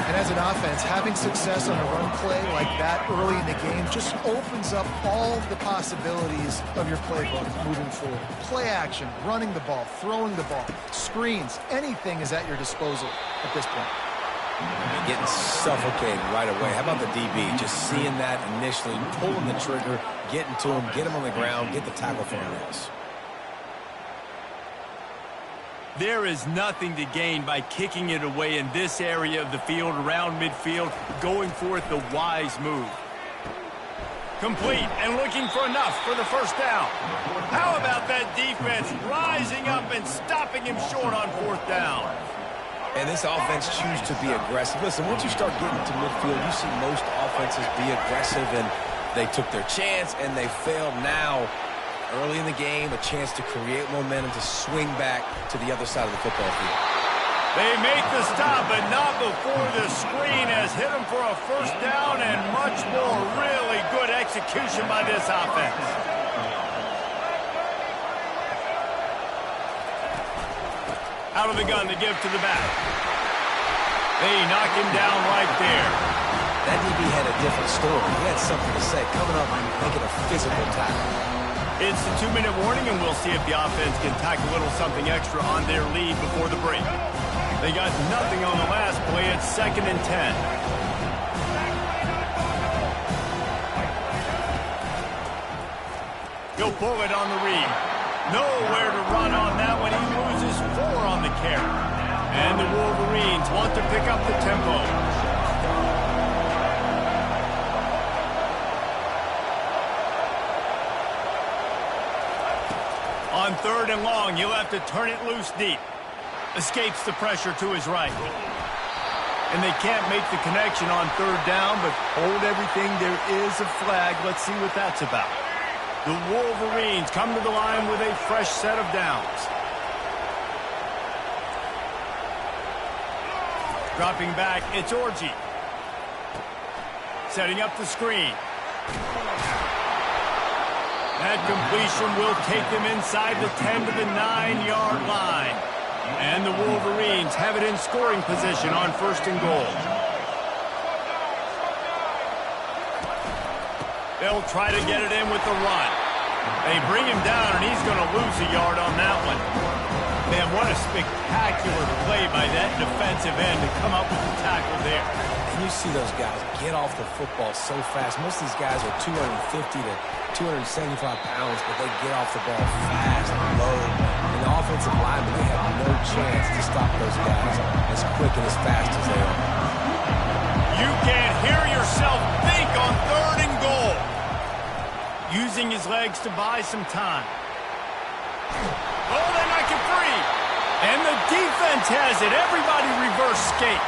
S2: And as an offense, having success on a run play like that early in the game just opens up all the possibilities of your playbook moving forward. Play action, running the ball, throwing the ball, screens, anything is at your disposal at this point.
S3: Getting suffocated right away. How about the DB? Just seeing that initially, pulling the trigger, getting to him, get him on the ground, get the tackle for a loss.
S1: There is nothing to gain by kicking it away in this area of the field, around midfield, going for it the wise move. Complete and looking for enough for the first down. How about that defense rising up and stopping him short on 4th down?
S3: And this offense chooses to be aggressive. Listen, once you start getting to midfield, you see most offenses be aggressive, and they took their chance, and they failed now. Early in the game, a chance to create momentum to swing back to the other side of the football field.
S1: They make the stop, but not before the screen has hit them for a first down and much more. Really good execution by this offense. Out of the gun to give to the back. They knock him down right there.
S3: That DB had a different story. He had something to say, coming up and making a physical tackle.
S1: It's the 2-minute warning, and we'll see if the offense can tack a little something extra on their lead before the break. They got nothing on the last play. It's 2nd and 10. He'll pull it on the read. Nowhere to run on that one. He loses 4 on the carry. And the Wolverines want to pick up the tempo. On 3rd and long, he'll have to turn it loose deep. Escapes the pressure to his right. And they can't make the connection on 3rd down, but hold everything. There is a flag. Let's see what that's about. The Wolverines come to the line with a fresh set of downs. Dropping back, it's Orji. Setting up the screen. That completion will take them inside the 10 to the 9-yard line. And the Wolverines have it in scoring position on 1st and goal. They'll try to get it in with the run. They bring him down, and he's going to lose a yard on that one. Man, what a spectacular play by that defensive end to come up with the tackle there.
S3: And you see those guys get off the football so fast. Most of these guys are 250 to 275 pounds, but they get off the ball fast and low. And the offensive linemen, they have no chance to stop those guys as quick and as fast as they are.
S1: You can't hear yourself think on 3rd and goal. Using his legs to buy some time. Oh, they might get free. And the defense has it. Everybody reverse skate.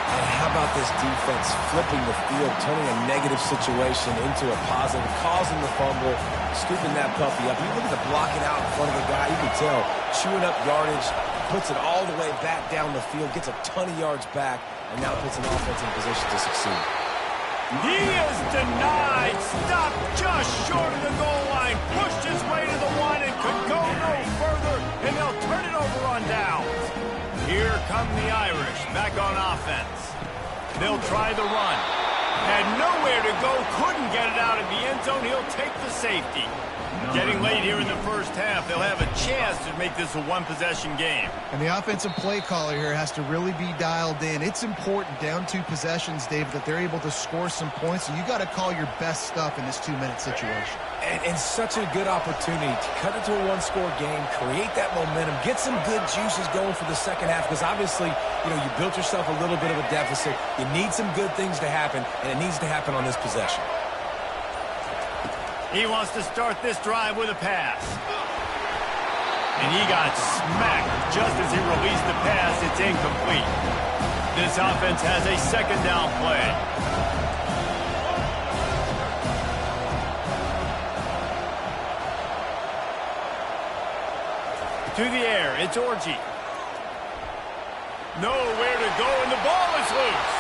S3: And how about this defense flipping the field, turning a negative situation into a positive, causing the fumble, scooping that puppy up. You look at the blocking out in front of the guy, you can tell, chewing up yardage, puts it all the way back down the field, gets a ton of yards back, and now puts an offense in position to succeed.
S1: He is denied. Stopped just short of the goal line. Pushed his way to the 1 and could go no further, and they'll turn it over on downs. Here come the Irish back on offense. They'll try the run. Had nowhere to go, couldn't get it out of the end zone. He'll take the safety. Getting late here in the first half, they'll have a chance to make this a one-possession game.
S2: And the offensive play caller here has to really be dialed in. It's important down 2 possessions, David, that they're able to score some points. And you got to call your best stuff in this 2-minute situation.
S3: And such a good opportunity to cut it to a 1-score game, create that momentum, get some good juices going for the second half. Because obviously, you know, you built yourself a little bit of a deficit. You need some good things to happen, and it needs to happen on this possession.
S1: He wants to start this drive with a pass. And he got smacked just as he released the pass. It's incomplete. This offense has a 2nd down play. To the air, it's Orji. Nowhere to go, and the ball is loose.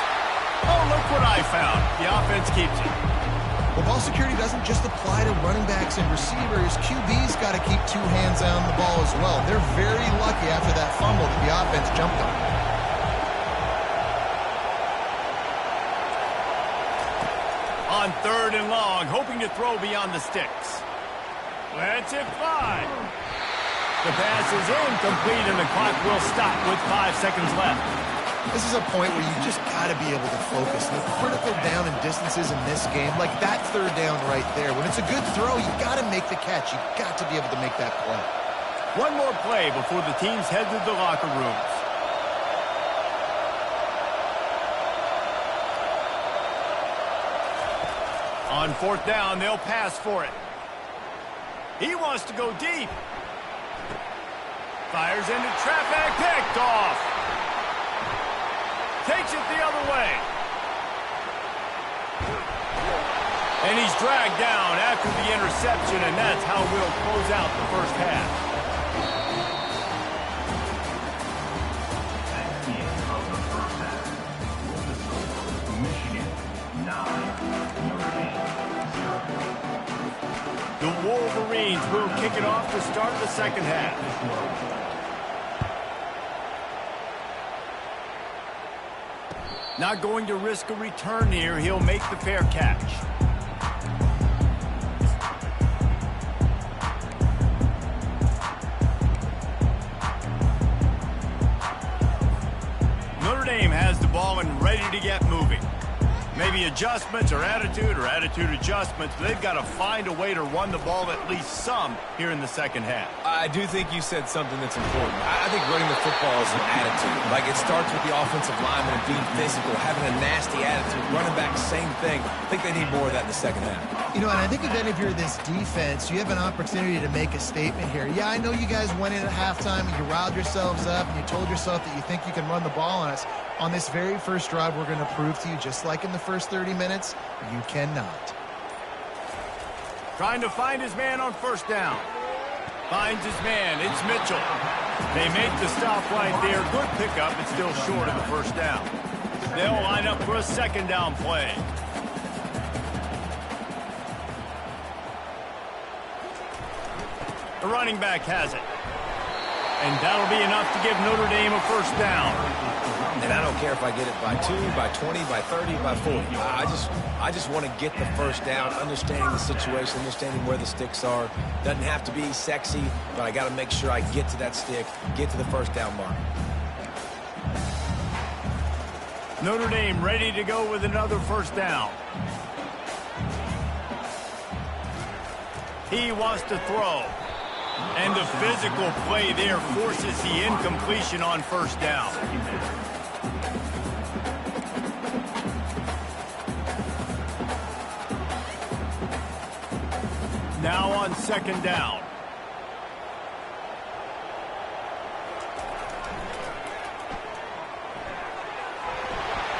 S1: Oh, look what I found. The offense keeps it.
S2: Well, ball security doesn't just apply to running backs and receivers. QB's got to keep 2 hands on the ball as well. They're very lucky after that fumble that the offense jumped on. On
S1: 3rd and long, hoping to throw beyond the sticks. Let's it fly. The pass is incomplete, and the clock will stop with 5 seconds left.
S2: This is a point where you just got to be able to focus. The critical down and distances in this game, like that 3rd down right there. When it's a good throw, you got to make the catch. You got to be able to make that play.
S1: One more play before the teams head to the locker rooms. On 4th down, they'll pass for it. He wants to go deep. Fires into traffic, picked off. Takes it the other way. And he's dragged down after the interception, and that's how we'll close out the first half.
S4: That's the end of the first half. Michigan 9, Notre Dame 0.
S1: The Wolverines will kick it off to start the second half. Not going to risk a return here. He'll make the fair catch. ready to get moving. Maybe adjustments or attitude adjustments. They've got to find a way to run the ball at least some here in the second half.
S3: I do think you said something that's important. I think running the football is an attitude. Like, it starts with the offensive lineman and being physical, having a nasty attitude. Running back, same thing. I think they need more of that in the second half.
S2: You know, and I think if you're this defense, you have an opportunity to make a statement here. Yeah, I know you guys went in at halftime and you riled yourselves up and you told yourself that you think you can run the ball on us. On this very first drive, we're going to prove to you, just like in the first 30 minutes, you cannot.
S1: Trying to find his man on first down. Finds his man. It's Mitchell. They make the stop right there. Good pickup. It's still short of the first down. They'll line up for a second down play. The running back has it. And that'll be enough to give Notre Dame a first down.
S3: And I don't care if I get it by 2, by 20, by 30, by 40. I just want to get the first down, understanding the situation, understanding where the sticks are. Doesn't have to be sexy, but I got to make sure I get to that stick, get to the first down mark.
S1: Notre Dame ready to go with another first down. He wants to throw. And the physical play there forces the incompletion on first down. Now on second down.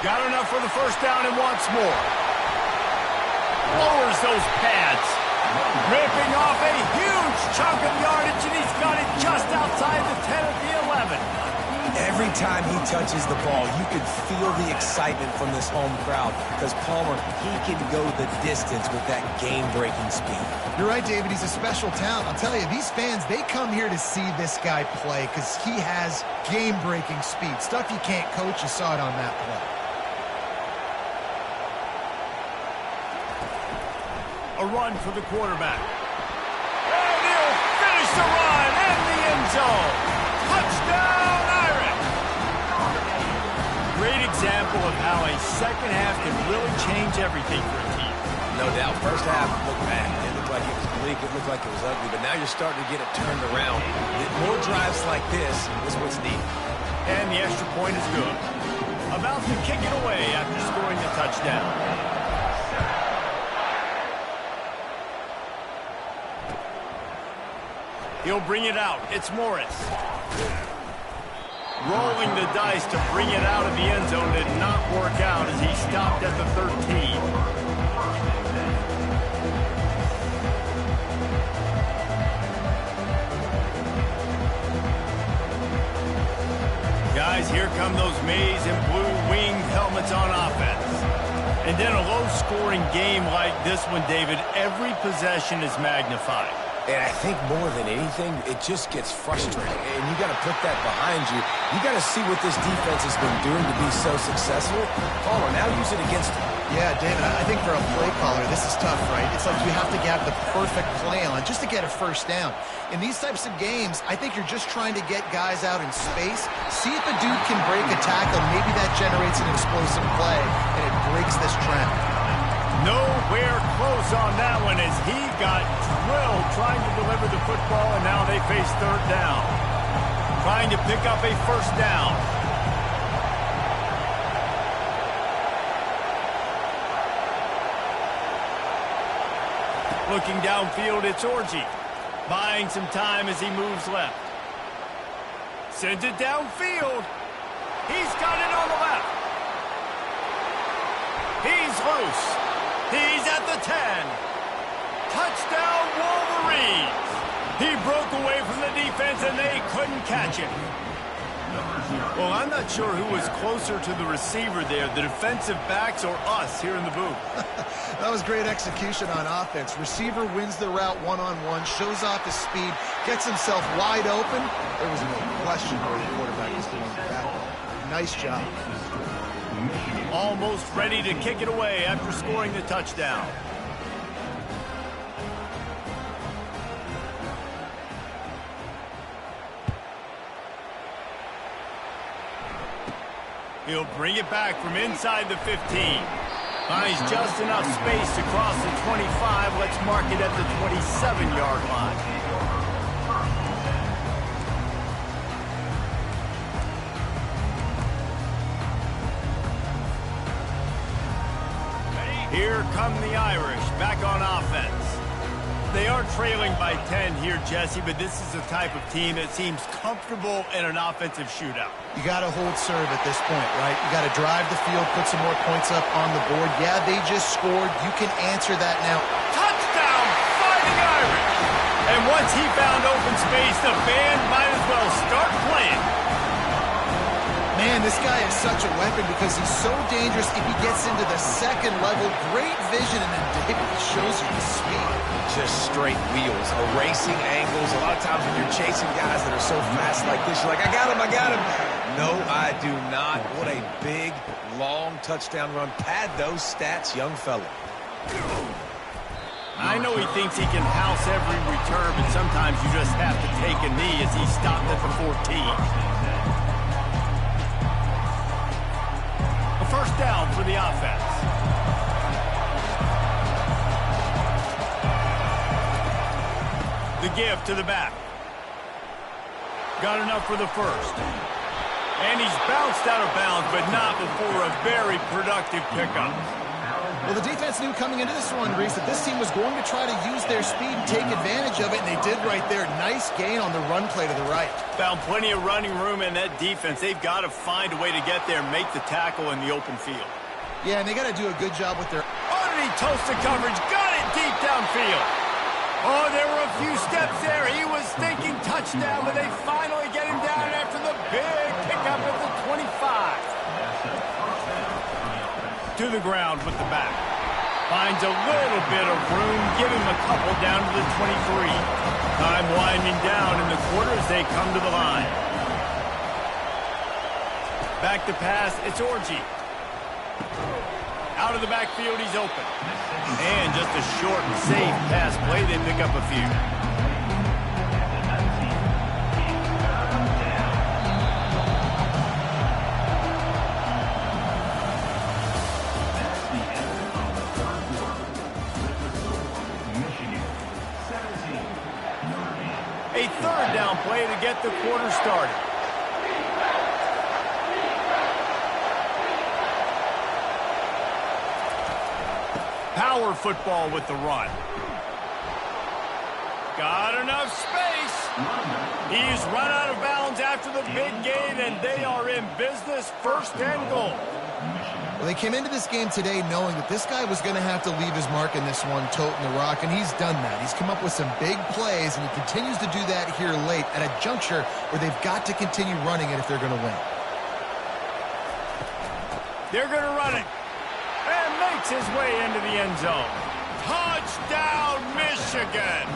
S1: Got enough for the first down and wants more. Lowers those pads. Ripping off a huge chunk of yardage, and he's got it just outside the 10 at the 11.
S3: Every time he touches the ball, you can feel the excitement from this home crowd because Palmer, he can go the distance with that game-breaking speed.
S2: You're right, David. He's a special talent. I'll tell you, these fans, they come here to see this guy play because he has game-breaking speed. Stuff you can't coach. You saw it on that play.
S1: A run for the quarterback. And he'll finish the run in the end zone. Touchdown, Irish! Great example of how a second half can really change everything for a team.
S3: No doubt. First half looked bad. It looked like it was bleak. It looked like it was ugly. But now you're starting to get it turned around. More drives like this is what's needed.
S1: And the extra point is good. About to kick it away after scoring the touchdown. He'll bring it out. It's Morris. Rolling the dice to bring it out of the end zone did not work out as he stopped at the 13. Guys, here come those maize and blue winged helmets on offense. And then a low-scoring game like this one, David, every possession is magnified.
S3: And I think more than anything, it just gets frustrating. And you got to put that behind you. You got to see what this defense has been doing to be so successful. Palmer, now use it against him.
S2: Yeah, David, I think for a play caller, this is tough, right? It's like you have to get the perfect play on just to get a first down. In these types of games, I think you're just trying to get guys out in space, see if a dude can break a tackle. Maybe that generates an explosive play, and it breaks this trend.
S1: Nowhere close on that one as he got drilled trying to deliver the football, and now they face third down. Trying to pick up a first down. Looking downfield, it's Orji. Buying some time as he moves left. Sends it downfield. He's got it on the left. He's loose. He's at the 10. Touchdown, Wolverines. He broke away from the defense, and they couldn't catch him. Well, I'm not sure who was closer to the receiver there, the defensive backs or us here in the booth.
S2: That was great execution on offense. Receiver wins the route one-on-one, shows off his speed, gets himself wide open. There was no question where the quarterback was going with that ball. Nice job.
S1: Almost ready to kick it away after scoring the touchdown. He'll bring it back from inside the 15. Finds just enough space to cross the 25. Let's mark it at the 27-yard line. Here come the Irish, back on offense. They are trailing by 10 here, Jesse, but this is the type of team that seems comfortable in an offensive shootout.
S2: You got to hold serve at this point, right? You got to drive the field, put some more points up on the board. Yeah, they just scored. You can answer that now.
S1: Touchdown, Fighting Irish! And once he found open space, the band might as well start playing.
S2: Man, this guy is such a weapon because he's so dangerous if he gets into the second level. Great vision, and then David shows you the speed.
S3: Just straight wheels, erasing angles. A lot of times when you're chasing guys that are so fast like this, you're like, I got him, I got him. No, I do not. What a big, long touchdown run. Pad those stats, young fella.
S1: I know he thinks he can house every return, but sometimes you just have to take a knee as he stopped at the 14. First down for the offense. The give to the back. Got enough for the first. And he's bounced out of bounds, but not before a very productive pickup.
S2: Well, the defense knew coming into this one, Reese, that this team was going to try to use their speed and take advantage of it, and they did right there. Nice gain on the run play to the right.
S1: Found plenty of running room in that defense. They've got to find a way to get there and make the tackle in the open field.
S2: Yeah, and they got to do a good job with their...
S1: Underneath toasted coverage, got it deep downfield. Oh, there were a few steps there. He was thinking touchdown, but they finally get him down after the big pickup at the 25. To the ground with the back. Finds a little bit of room. Give him a couple down to the 23. Time winding down in the quarter as they come to the line. Back to pass, it's Orji. Out of the backfield, he's open. And just a short and safe pass play, they pick up a few. A third down play to get the quarter started. Power football with the run. Got enough space. He's run out of bounds after the big gain, and they are in business. First and goal.
S2: Well, they came into this game today knowing that this guy was going to have to leave his mark in this one, toting the rock, and he's done that. He's come up with some big plays, and he continues to do that here late at a juncture where they've got to continue running it if they're going to win.
S1: They're going to run it, and makes his way into the end zone. Touchdown, Michigan!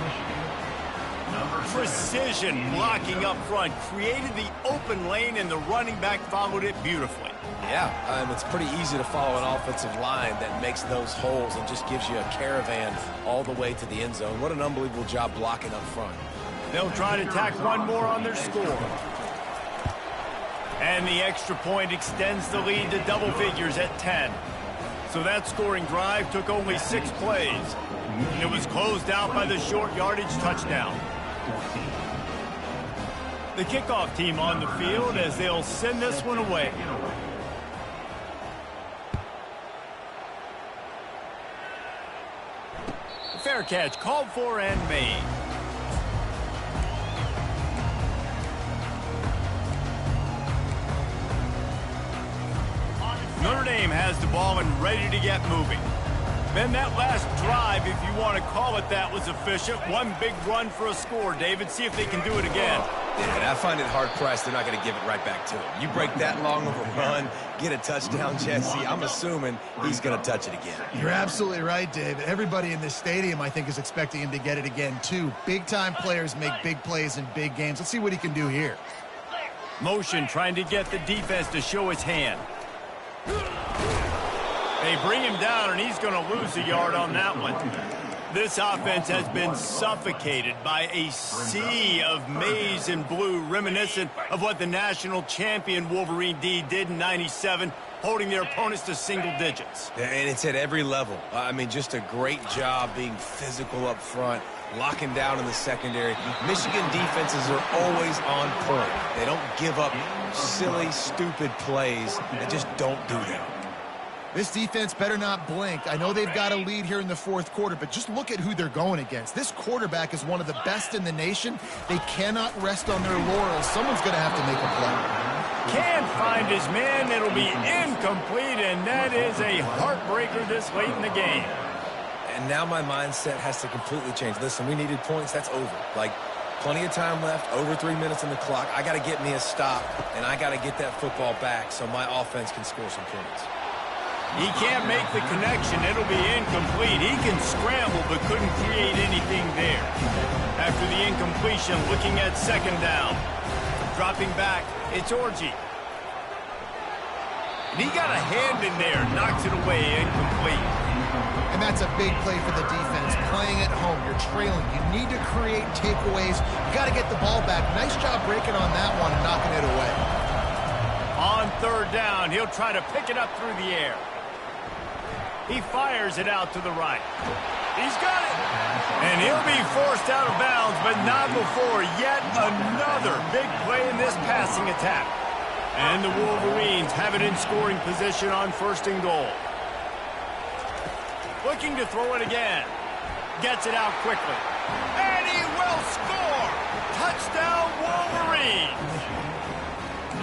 S1: Precision blocking up front, created the open lane, and the running back followed it beautifully.
S3: Yeah, it's pretty easy to follow an offensive line that makes those holes and just gives you a caravan all the way to the end zone. What an unbelievable job blocking up front.
S1: They'll try to tack one more on their score. And the extra point extends the lead to double figures at 10. So that scoring drive took only 6 plays. And it was closed out by the short yardage touchdown. The kickoff team on the field as they'll send this one away. Fair catch called for and made. Notre Dame has the ball and ready to get moving. Then that last drive, if you want to call it that, was efficient. One big run for a score, David. See if they can do it again.
S3: Yeah, and I find it hard-pressed they're not going to give it right back to him. You break that long of a run, get a touchdown, Jesse, I'm assuming he's going to touch it again.
S2: You're absolutely right, David. Everybody in this stadium, I think, is expecting him to get it again, too. Big-time players make big plays in big games. Let's see what he can do here.
S1: Motion trying to get the defense to show his hand. They bring him down, and he's going to lose a yard on that one. This offense has been suffocated by a sea of maize and blue, reminiscent of what the national champion Wolverine D did in '97, holding their opponents to single digits.
S3: And it's at every level. I mean, just a great job being physical up front, locking down in the secondary. Michigan defenses are always on point. They don't give up silly, stupid plays. They just don't do that.
S2: This defense better not blink. I know they've got a lead here in the fourth quarter, but just look at who they're going against. This quarterback is one of the best in the nation. They cannot rest on their laurels. Someone's going to have to make a play.
S1: Can't find his man. It'll be incomplete, and that is a heartbreaker this late in the game.
S3: And now my mindset has to completely change. Listen, we needed points. That's over. Like, plenty of time left, over 3 minutes on the clock. I got to get me a stop, and I got to get that football back so my offense can score some points.
S1: He can't make the connection. It'll be incomplete. He can scramble but couldn't create anything there. After the incompletion, looking at second down. Dropping back, it's Orji. And he got a hand in there, knocks it away, incomplete.
S2: And that's a big play for the defense. Playing at home, you're trailing. You need to create takeaways. You got to get the ball back. Nice job breaking on that one and knocking it away.
S1: On third down, he'll try to pick it up through the air. He fires it out to the right. He's got it. And he'll be forced out of bounds, but not before yet another big play in this passing attack. And the Wolverines have it in scoring position on first and goal. Looking to throw it again. Gets it out quickly. And he will score! Touchdown, Wolverines!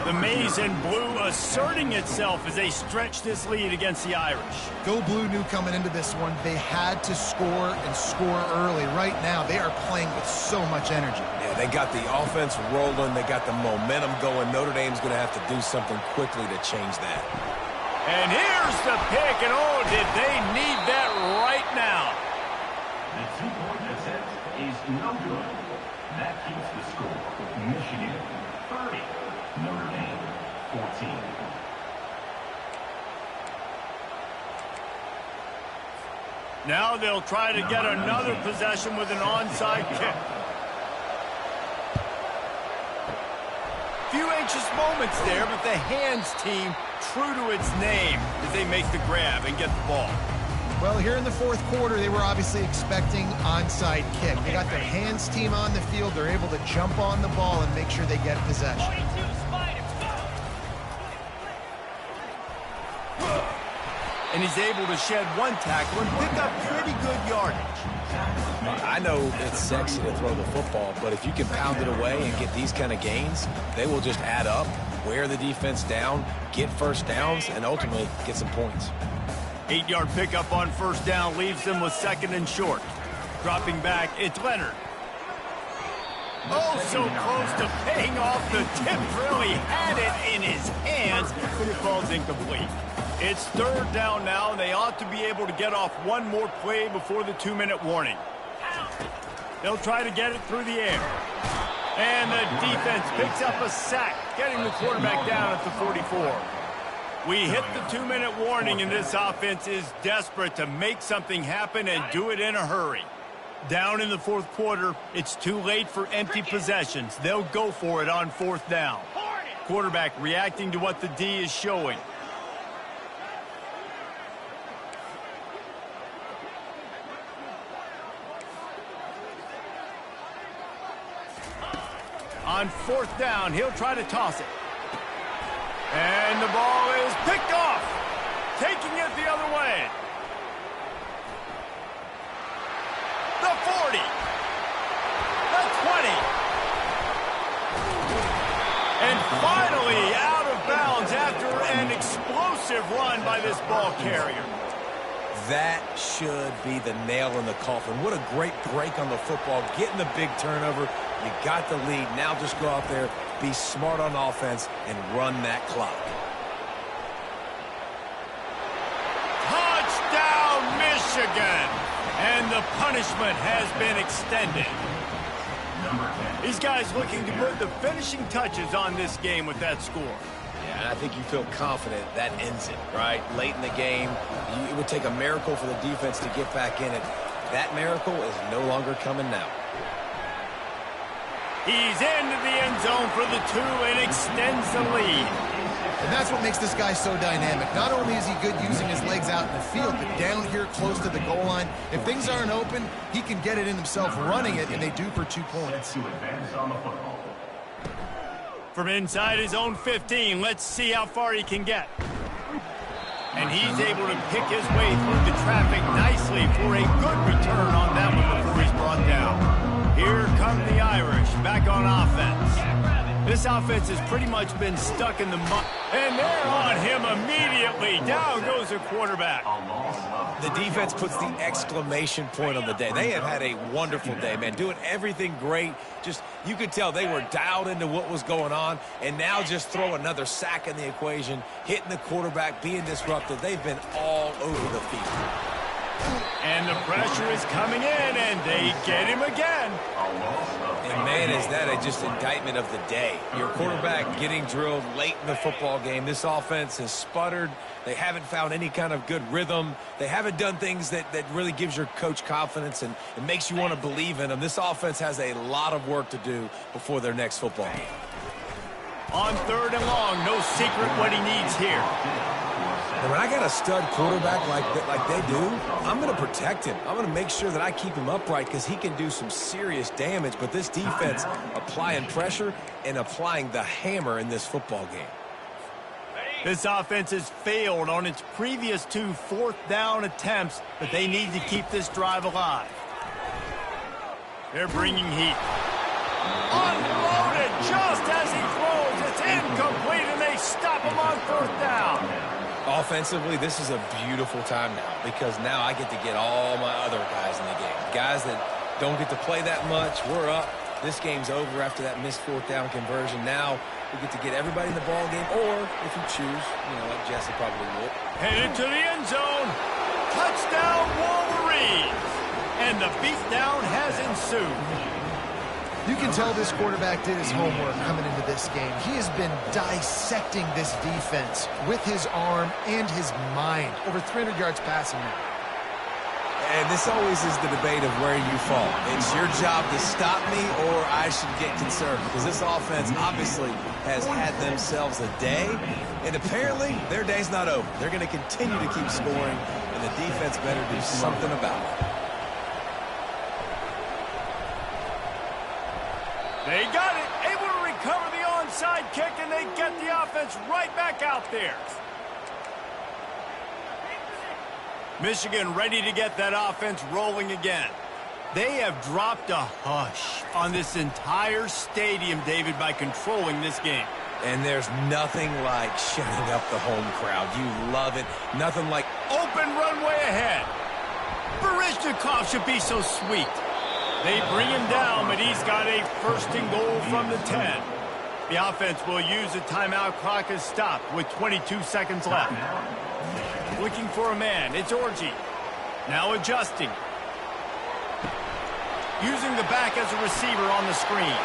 S1: The maize and blue asserting itself as they stretch this lead against the Irish.
S2: Go Blue knew coming into this one they had to score and score early. Right now, they are playing with so much energy.
S3: Yeah, they got the offense rolling. They got the momentum going. Notre Dame's going to have to do something quickly to change that.
S1: And here's the pick, and oh, did they need that right now.
S4: The two-point attempt is no good. That keeps the score. Michigan 30, Notre Dame 14.
S1: Now they'll try to get another possession with an onside kick. Few anxious moments there, but the hands team true to its name as they make the grab and get the ball.
S2: Well, here in the fourth quarter, they were obviously expecting onside kick. They got their hands team on the field. They're able to jump on the ball and make sure they get possession.
S1: And he's able to shed one tackle and pick up pretty good yardage.
S3: I know it's sexy to throw the football, but if you can pound it away and get these kind of gains, they will just add up, wear the defense down, get first downs, and ultimately get some points.
S1: 8-yard pickup on first down leaves them with second and short. Dropping back, it's Leonard. Oh, so close to paying off. The tip really had it in his hands, but it falls incomplete. It's third down now, and they ought to be able to get off one more play before the 2-minute warning. They'll try to get it through the air. And the defense picks up a sack, getting the quarterback down at the 44. We hit the 2-minute warning, and this offense is desperate to make something happen and do it in a hurry. Down in the fourth quarter, it's too late for empty possessions. They'll go for it on fourth down. Quarterback reacting to what the D is showing. On fourth down, he'll try to toss it. And the ball is picked off. Taking it the other way. The 40. The 20. And finally out of bounds after an explosive run by this ball carrier.
S3: That should be the nail in the coffin. What a great break on the football. Getting the big turnover. You got the lead. Now just go out there, be smart on offense, and run that clock.
S1: Touchdown, Michigan! And the punishment has been extended. These guys looking to put the finishing touches on this game with that score.
S3: Yeah, and I think you feel confident that ends it, right? Late in the game, it would take a miracle for the defense to get back in it. That miracle is no longer coming now.
S1: He's into the end zone for the 2 and extends the lead.
S2: And that's what makes this guy so dynamic. Not only is he good using his legs out in the field, but down here close to the goal line, if things aren't open, he can get it in himself running it, and they do for 2 points.
S4: To advance on the football.
S1: From inside his own 15, let's see how far he can get. And he's able to pick his way through the traffic nicely for a good return on that one before he's brought down. Here come the Irish back on offense. This offense has pretty much been stuck in the mud. And they're on him immediately. Down goes the quarterback.
S3: The defense puts the exclamation point on the day. They have had a wonderful day, man, doing everything great. Just, you could tell they were dialed into what was going on, and now just throw another sack in the equation, hitting the quarterback, being disruptive. They've been all over the field.
S1: And the pressure is coming in, and they get him again.
S3: And, man, is that just indictment of the day. Your quarterback getting drilled late in the football game. This offense has sputtered. They haven't found any kind of good rhythm. They haven't done things that really gives your coach confidence and it makes you want to believe in them. This offense has a lot of work to do before their next football game.
S1: On 3rd and long, no secret what he needs here.
S3: And when I got a stud quarterback like they do, I'm going to protect him. I'm going to make sure that I keep him upright because he can do some serious damage. But this defense applying pressure and applying the hammer in this football game.
S1: This offense has failed on its previous 2 4th down attempts, but they need to keep this drive alive. They're bringing heat. Unloaded just as he throws. It's incomplete, and they stop him on 4th down.
S3: Offensively, this is a beautiful time now because now I get to get all my other guys in the game. Guys that don't get to play that much, we're up. This game's over after that missed 4th down conversion. Now we get to get everybody in the ball game, or if you choose, like Jesse probably would.
S1: Headed to the end zone. Touchdown, Wolverines. And the beatdown has ensued.
S2: You can tell this quarterback did his homework coming into this game. He has been dissecting this defense with his arm and his mind. Over 300 yards passing now.
S3: And this always is the debate of where you fall. It's your job to stop me or I should get concerned because this offense obviously has had themselves a day, and apparently their day's not over. They're going to continue to keep scoring, and the defense better do something about it.
S1: They got it, able to recover the onside kick, and they get the offense right back out there. Michigan ready to get that offense rolling again. They have dropped a hush on this entire stadium, David, by controlling this game.
S3: And there's nothing like shutting up the home crowd. You love it. Nothing like
S1: open runway ahead. Baryshnikov should be so sweet. They bring him down, but he's got a 1st and goal from the 10. The offense will use the timeout clock as stopped with 22 seconds left. Looking for a man, it's Orji. Now adjusting. Using the back as a receiver on the screen.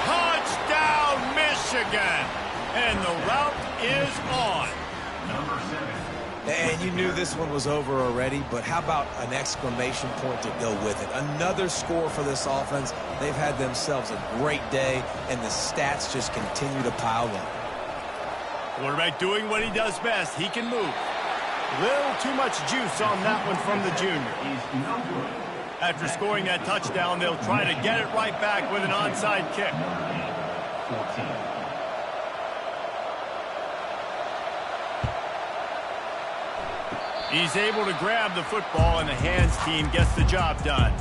S1: Touchdown, Michigan! And the route is on.
S4: Number 7.
S3: And you knew this one was over already, but how about an exclamation point to go with it? Another score for this offense. They've had themselves a great day, and the stats just continue to pile up.
S1: Quarterback doing what he does best. He can move. Little too much juice on that one from the junior.
S4: Is no good.
S1: After scoring that touchdown, they'll try to get it right back with an onside kick.
S4: 14.
S1: He's able to grab the football, and the hands team gets the job done.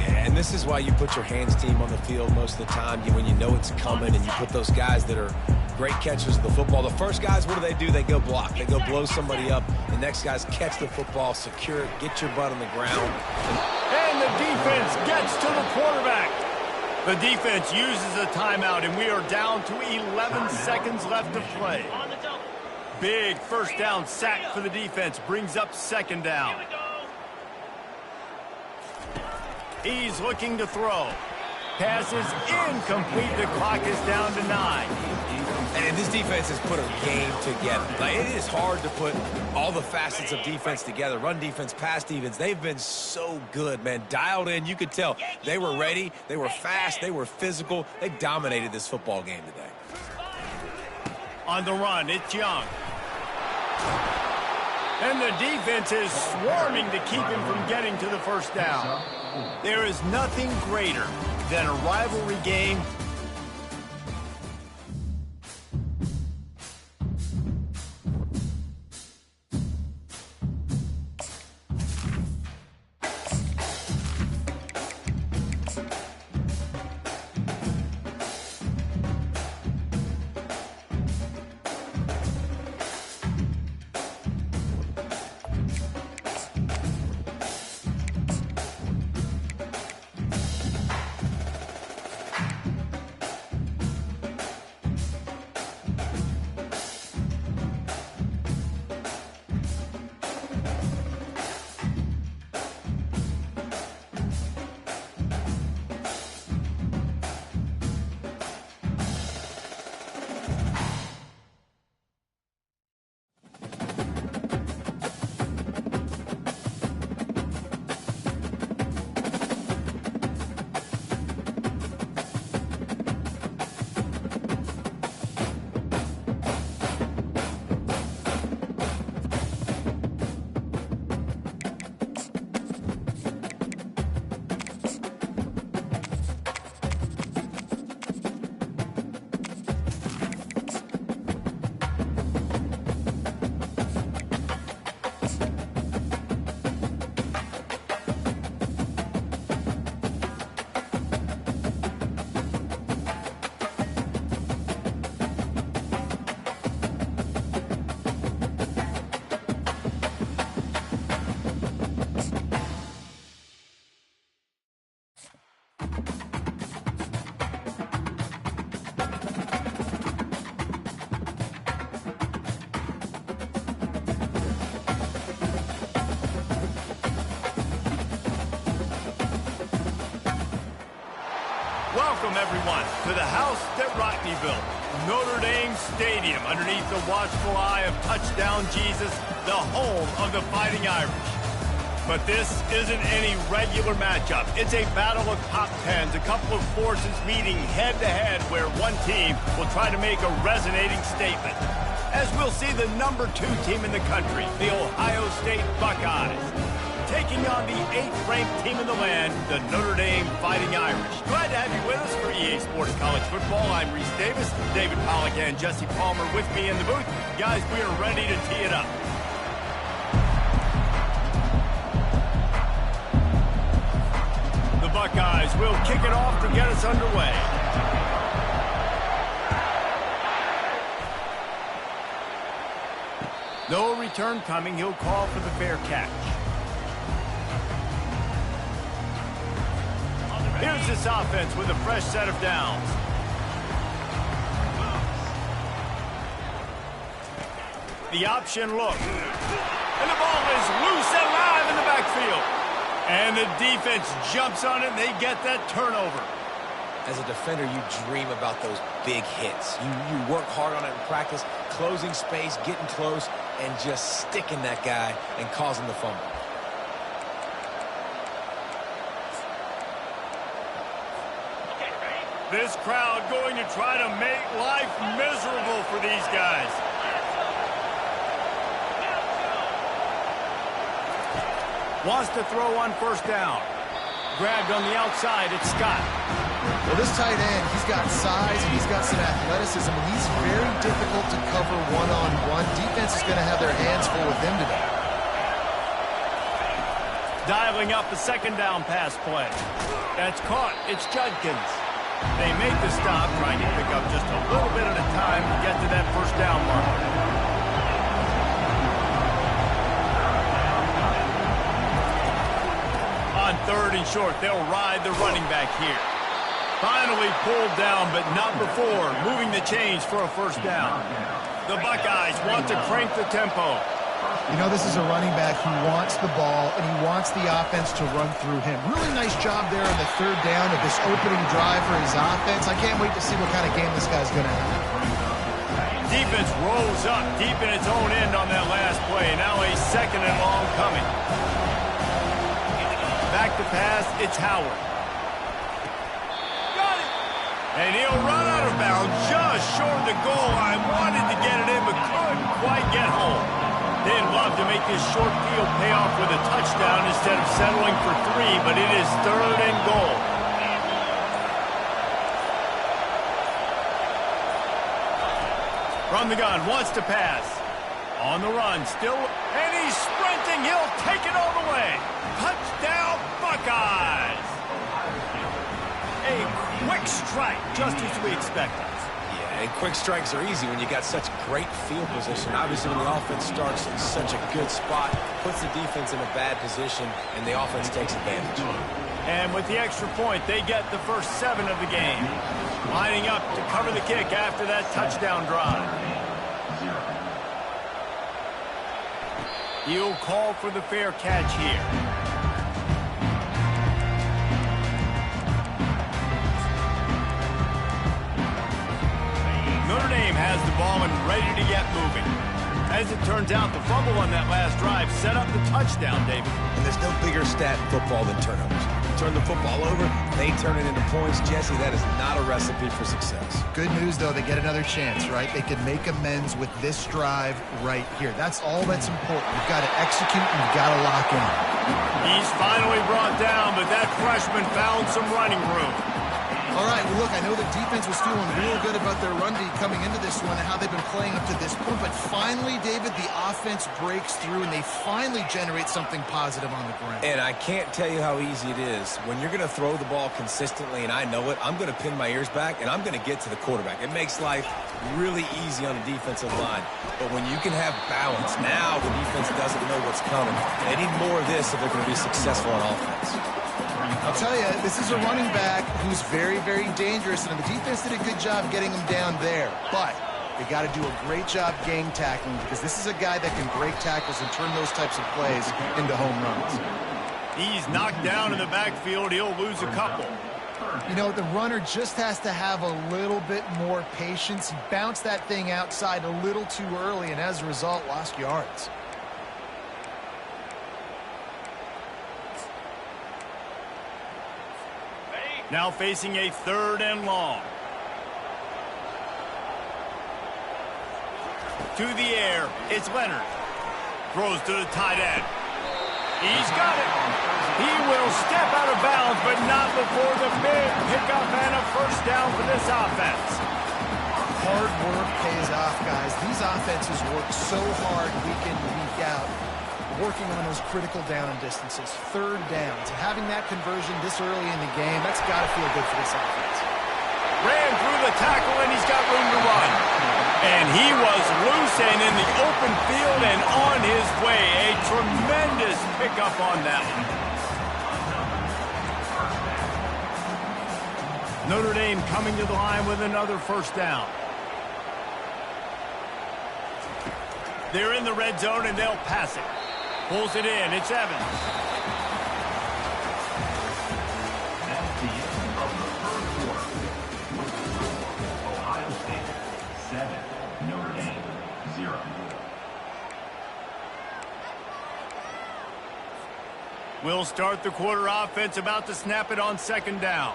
S3: And this is why you put your hands team on the field most of the time. When you know it's coming and you put those guys that are great catchers of the football. The first guys, what do? They go block. They go blow somebody up. The next guys catch the football, secure it, get your butt on the ground.
S1: And the defense gets to the quarterback. The defense uses a timeout, and we are down to 11 seconds left to play. Big 1st down sack for the defense. Brings up 2nd down. He's looking to throw. Pass is incomplete. The clock is down to 9.
S3: And this defense has put a game together. Like, it is hard to put all the facets of defense together. Run defense, pass defense. They've been so good, man. Dialed in. You could tell they were ready. They were fast. They were physical. They dominated this football game today.
S1: On the run, it's Young. And the defense is swarming to keep him from getting to the first down. There is nothing greater than a rivalry game. Welcome, everyone, to the house that Rodney built, Notre Dame Stadium, underneath the watchful eye of Touchdown Jesus, the home of the Fighting Irish. But this isn't any regular matchup. It's a battle of top tens, a couple of forces meeting head-to-head where one team will try to make a resonating statement. As we'll see the number 2 team in the country, the Ohio State Buckeyes, taking on the 8th-ranked team in the land, the Notre Dame Fighting Irish. Glad to have you with us for EA Sports College Football. I'm Reese Davis, David Pollack and Jesse Palmer with me in the booth. Guys, we are ready to tee it up. The Buckeyes will kick it off to get us underway. No return coming. He'll call for the fair catch. Here's this offense with a fresh set of downs. The option look. And the ball is loose and live in the backfield. And the defense jumps on it and they get that turnover.
S3: As a defender, you dream about those big hits. You work hard on it in practice, closing space, getting close, and just sticking that guy and causing the fumble.
S1: This crowd going to try to make life miserable for these guys. Wants to throw on first down. Grabbed on the outside, it's Scott.
S2: Well, this tight end, he's got size and he's got some athleticism, and he's very difficult to cover one-on-one. Defense is going to have their hands full with him today.
S1: Dialing up the second down pass play. That's caught. It's Judkins. They make the stop, trying to pick up just a little bit at a time to get to that first down marker. On 3rd and short, they'll ride the running back here. Finally pulled down, but not before moving the chains for a first down. The Buckeyes want to crank the tempo.
S2: You know, this is a running back who wants the ball, and he wants the offense to run through him. Really nice job there on the 3rd down of this opening drive for his offense. I can't wait to see what kind of game this guy's going to have.
S1: defense rolls up deep in its own end on that last play. Now a 2nd and long coming. Back to pass, it's Howard. Got it! And he'll run out of bounds just short of the goal line. Wanted to get it in, but couldn't quite get home. They'd love to make this short field pay off with a touchdown instead of settling for 3, but it is 3rd and goal. From the gun, wants to pass. On the run, still, and he's sprinting. He'll take it all the way. Touchdown, Buckeyes! A quick strike, just as we expected.
S3: Yeah, and quick strikes are easy when you got such great field position. Obviously, when the offense starts in such a good spot, puts the defense in a bad position, and the offense takes advantage.
S1: And with the extra point, they get the first 7 of the game. Lining up to cover the kick after that touchdown drive. He'll call for the fair catch here. Notre Dame has the ball and ready to get moving. As it turns out, the fumble on that last drive set up the touchdown, David.
S3: And there's no bigger stat in football than turnovers. You turn the football over, they turn it into points. Jesse, that is not a recipe for success.
S2: Good news, though, they get another chance, right? They can make amends with this drive right here. That's all that's important. You've got to execute and you've got to lock in.
S1: He's finally brought down, but that freshman found some running room.
S2: All right, well, look, I know the defense was feeling real good about their run D coming into this one and how they've been playing up to this point, but finally, David, the offense breaks through and they finally generate something positive on the ground.
S3: And I can't tell you how easy it is. When you're going to throw the ball consistently, and I know it, I'm going to pin my ears back, and I'm going to get to the quarterback. It makes life really easy on the defensive line. But when you can have balance, now the defense doesn't know what's coming. They need more of this if they're going to be successful on offense.
S2: I'll tell you, this is a running back who's very, very dangerous, and the defense did a good job getting him down there. But they got to do a great job gang tackling because this is a guy that can break tackles and turn those types of plays into home runs.
S1: He's knocked down in the backfield. He'll lose a couple.
S2: You know, the runner just has to have a little bit more patience. He bounced that thing outside a little too early, and as a result, lost yards.
S1: Now facing a 3rd and long. To the air, it's Leonard. Throws to the tight end. He's got it. He will step out of bounds, but not before the big pickup and a first down for this offense.
S2: Hard work pays off, guys. These offenses work so hard week in and week out, working on those critical down and distances, 3rd downs. And having that conversion this early in the game, that's got to feel good for this offense.
S1: Ran through the tackle, and he's got room to run. And he was loose and in the open field and on his way. A tremendous pickup on that one. Notre Dame coming to the line with another first down. They're in the red zone, and they'll pass it. Pulls it in. It's Evans.
S4: That's the end of the first quarter. Ohio State 7, Notre Dame 0.
S1: We'll start the quarter offense, about to snap it on 2nd down.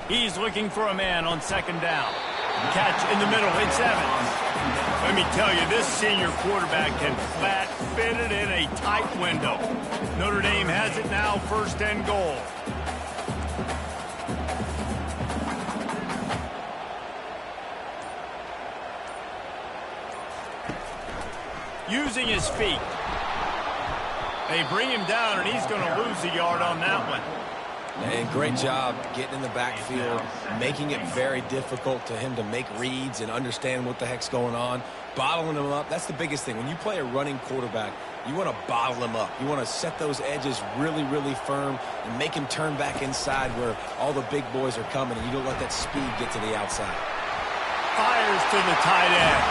S1: He's looking for a man on 2nd down. Catch in the middle, it's Evans. Let me tell you, this senior quarterback can flat fit it in a tight window. Notre Dame has it now, 1st and goal. Using his feet. They bring him down, and he's going to lose a yard on that one.
S3: And great job getting in the backfield, making it very difficult to him to make reads and understand what the heck's going on. Bottling him up, that's the biggest thing. When you play a running quarterback, you want to bottle him up. You want to set those edges really, really firm and make him turn back inside where all the big boys are coming, and you don't let that speed get to the outside.
S1: Fires to the tight end.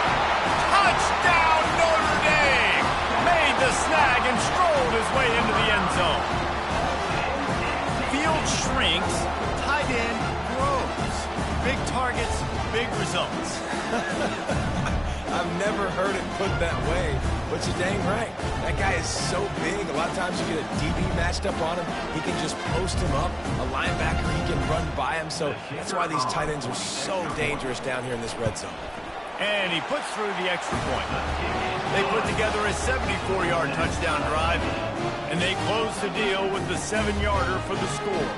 S1: Touchdown, Notre Dame! Made the snag and strolled his way into the end zone. Field shrinks. Tight end Big targets, big results.
S3: I've never heard it put that way, but you're dang right. That guy is so big. A lot of times you get a DB matched up on him. He can just post him up. A linebacker, he can run by him. So that's why these tight ends are so dangerous down here in this red zone.
S1: And he puts through the extra point. They put together a 74-yard touchdown drive, and they close the deal with the 7-yarder for the score.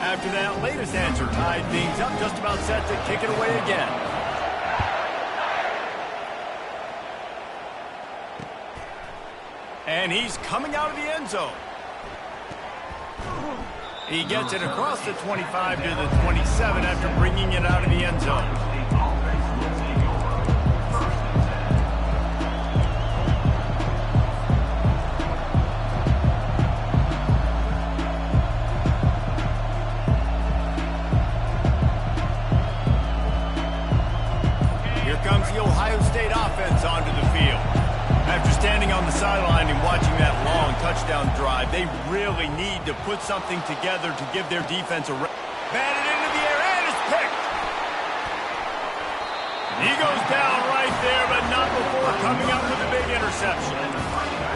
S1: After that latest answer tied things up, just about set to kick it away again. And he's coming out of the end zone. He gets it across the 25 to the 27 after bringing it out of the end zone. Here comes the Ohio State offense onto the field. After standing on the sideline and watching that long touchdown drive, they really need to put something together to give their defense a... Batted into the air and is picked. He goes down right there, but not before coming up with a big interception.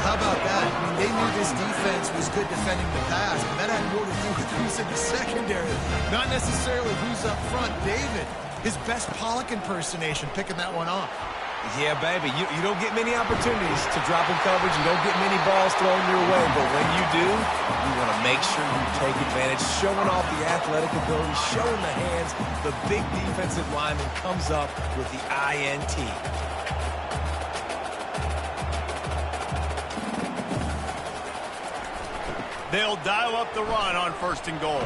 S2: How about that? I mean, they knew this defense was good defending the pass, but that had more to do with who's in the secondary, not necessarily who's up front. David, his best Pollock impersonation, picking that one off.
S3: Yeah, baby, you don't get many opportunities to drop in coverage. You don't get many balls thrown your way, but when you do, you want to make sure you take advantage, showing off the athletic ability, showing the hands. The big defensive lineman comes up with the INT.
S1: They'll dial up the run on 1st and goal.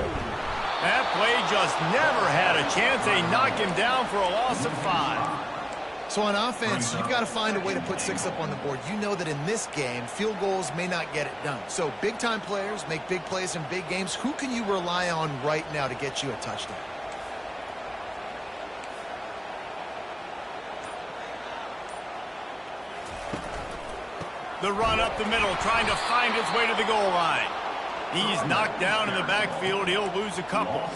S1: That play just never had a chance. They knock him down for a loss of 5.
S2: So on offense, you've got to find a way to put 6 up on the board. You know that in this game, field goals may not get it done. So big-time players make big plays in big games. Who can you rely on right now to get you a touchdown?
S1: The run up the middle, trying to find his way to the goal line. He's knocked down in the backfield. He'll lose a couple.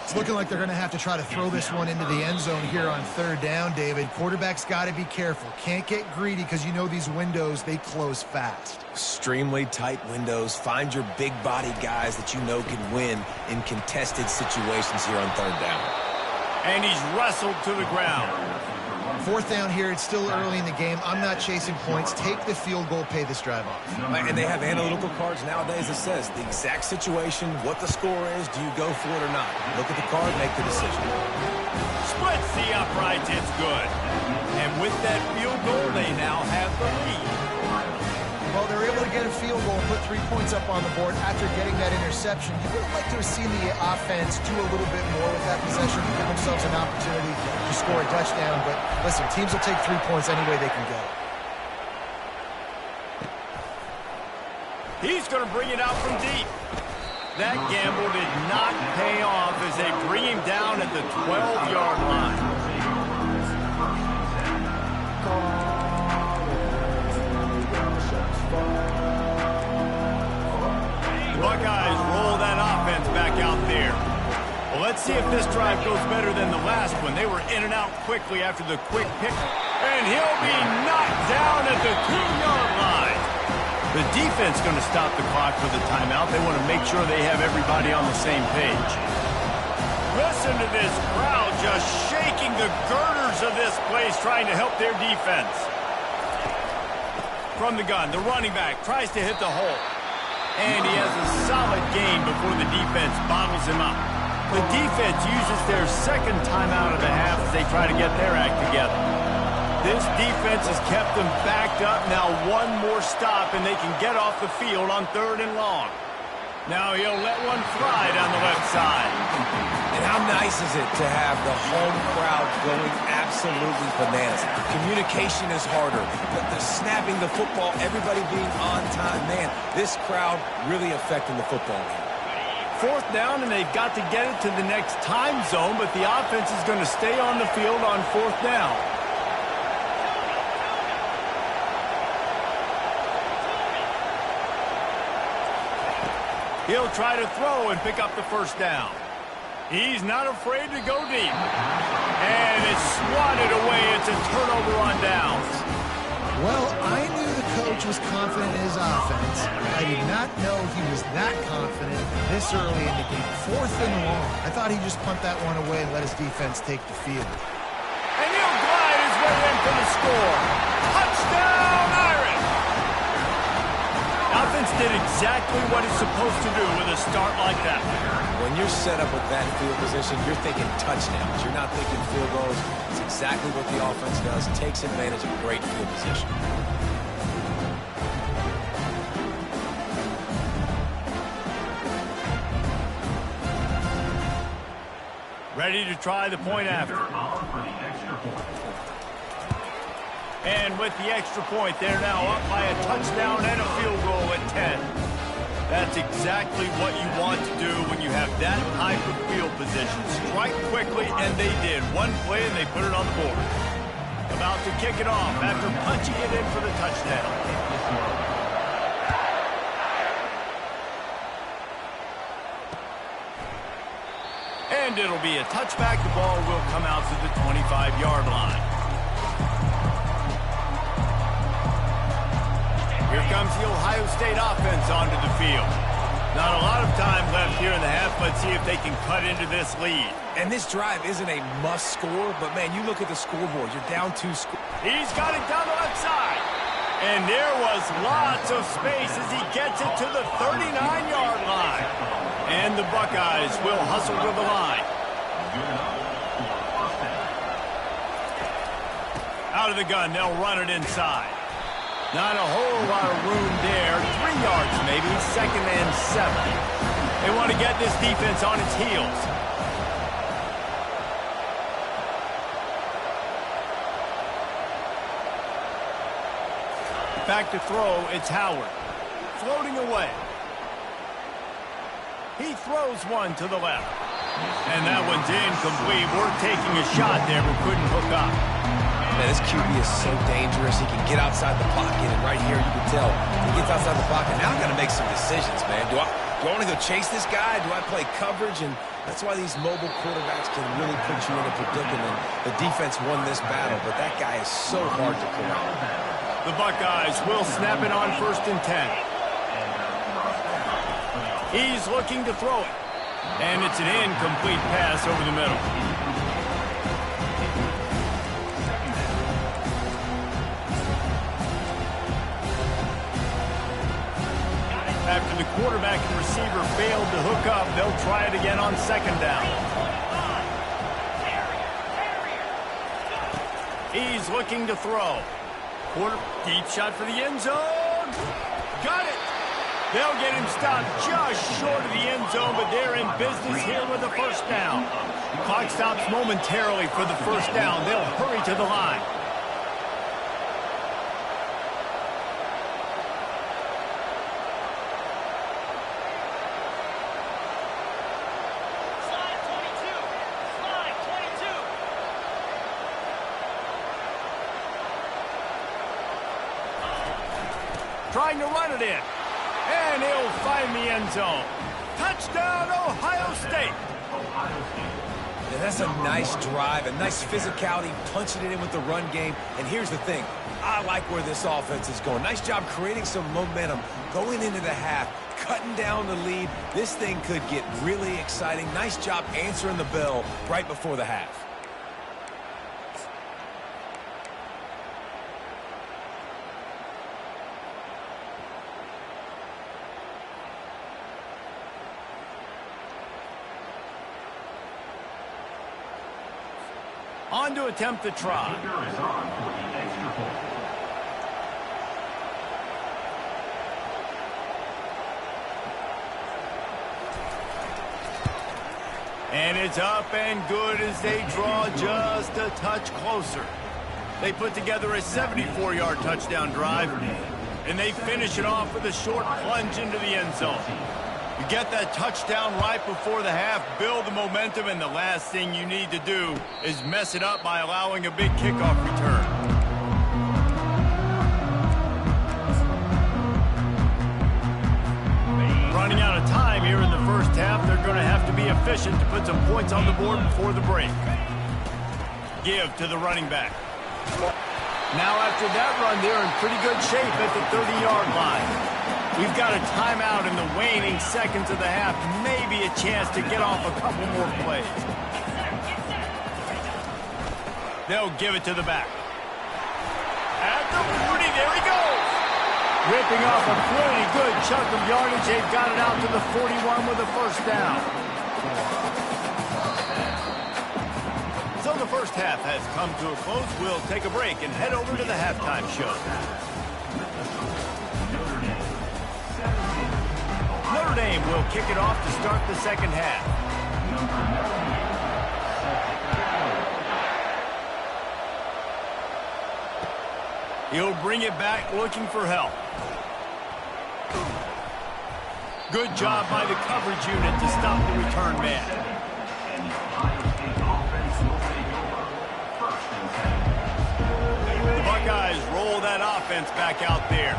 S2: It's looking like they're going to have to try to throw this one into the end zone here on 3rd down, David. Quarterback's got to be careful. Can't get greedy because you know these windows, they close fast.
S3: Extremely tight windows. Find your big-bodied guys that you know can win in contested situations here on 3rd down.
S1: And he's wrestled to the ground.
S2: 4th down here. It's still early in the game. I'm not chasing points. Take the field goal, pay this drive off.
S3: Right, and they have analytical cards nowadays that says the exact situation, what the score is, do you go for it or not? Look at the card, make the decision.
S1: Splits the uprights, it's good. And with that field goal, they now have the lead.
S2: Well, they're able to get a field goal and put 3 points up on the board after getting that interception. You would have liked to have seen the offense do a little bit more with that possession, give themselves an opportunity to score a touchdown. But listen, teams will take 3 points any way they can go.
S1: He's going to bring it out from deep. That gamble did not pay off as they bring him down at the 12-yard line. Buckeyes roll that offense back out there. Well, let's see if this drive goes better than the last one. They were in and out quickly after the quick pick. And he'll be knocked down at the 2-yard line. The defense going to stop the clock for the timeout. They want to make sure they have everybody on the same page. Listen to this crowd just shaking the girders of this place, trying to help their defense. From the gun, the running back tries to hit the hole. And he has a solid gain before the defense bottles him up. The defense uses their 2nd timeout of the half as they try to get their act together. This defense has kept them backed up. Now 1 more stop, and they can get off the field on 3rd and long. Now he'll let one fly down the left side.
S3: And how nice is it to have the home crowd going absolutely bananas? Communication is harder, but the snapping the football, everybody being on time, man, this crowd really affecting the football game.
S1: 4th down, and they've got to get it to the next time zone, but the offense is going to stay on the field on 4th down. He'll try to throw and pick up the first down. He's not afraid to go deep. And it's swatted away. It's a turnover on downs.
S2: Well, I knew the coach was confident in his offense. I did not know he was that confident this early in the game. 4th and long. I thought he'd just punt that one away and let his defense take the field.
S1: And he'll glide his way in for the score. Touchdown, Irish! Offense did exactly what it's supposed to do with a start like that.
S3: When you're set up with that field position, you're thinking touchdowns. You're not thinking field goals. It's exactly what the offense does. Takes advantage of great field position.
S1: Ready to try the point after. And with the extra point, they're now up by a touchdown and a field goal at 10. That's exactly what you want to do when you have that type of field position. Strike quickly, and they did. One play, and they put it on the board. About to kick it off after punching it in for the touchdown. And it'll be a touchback. The ball will come out to the 25-yard line. Here comes the Ohio State offense onto the field. Not a lot of time left here in the half. Let's see if they can cut into this lead.
S3: And this drive isn't a must score, but man, you look at the scoreboard. You're down 2 scores.
S1: He's got it down the left side. And there was lots of space as he gets it to the 39-yard line. And the Buckeyes will hustle to the line. Out of the gun, they'll run it inside. Not a whole lot of room there. 3 yards maybe, 2nd and 7. They want to get this defense on its heels. Back to throw, it's Howard. Floating away. He throws one to the left. And that one's incomplete. We're taking a shot there, but couldn't hook up.
S3: Man, this QB is so dangerous. He can get outside the pocket, and right here you can tell he gets outside the pocket. Now I've got to make some decisions, man. Do I want to go chase this guy? Do I play coverage? And that's why these mobile quarterbacks can really put you in a predicament. The defense won this battle, but that guy is so hard to corral.
S1: The Buckeyes will snap it on 1st and 10. He's looking to throw it. And it's an incomplete pass over the middle. After the quarterback and receiver failed to hook up, they'll try it again on 2nd down. He's looking to throw. Deep shot for the end zone. Got it. They'll get him stopped just short of the end zone, but they're in business here with the first down. Clock stops momentarily for the first down. They'll hurry to the line. Trying to run it in. And he'll find the end zone. Touchdown, Ohio State.
S3: Yeah, that's a nice drive, a nice physicality, punching it in with the run game. And here's the thing. I like where this offense is going. Nice job creating some momentum going into the half, cutting down the lead. This thing could get really exciting. Nice job answering the bell right before the half.
S1: On to attempt the try. And it's up and good as they draw just a touch closer. They put together a 74-yard touchdown drive, and they finish it off with a short plunge into the end zone. You get that touchdown right before the half, build the momentum, and the last thing you need to do is mess it up by allowing a big kickoff return. Running out of time efficient to put some points on the board before the break. Give to the running back. Now after that run, they're in pretty good shape at the 30-yard line. We've got a timeout in the waning seconds of the half. Maybe a chance to get off a couple more plays. They'll give it to the back. At the 40, there he goes. Ripping off a pretty good chunk of yardage. They've got it out to the 41 with a first down. So the first half has come to a close. We'll take a break and head over to the halftime show. Notre Dame will kick it off to start the second half. He'll bring it back looking for help. Good job by the coverage unit to stop the return man. The Buckeyes roll that offense back out there.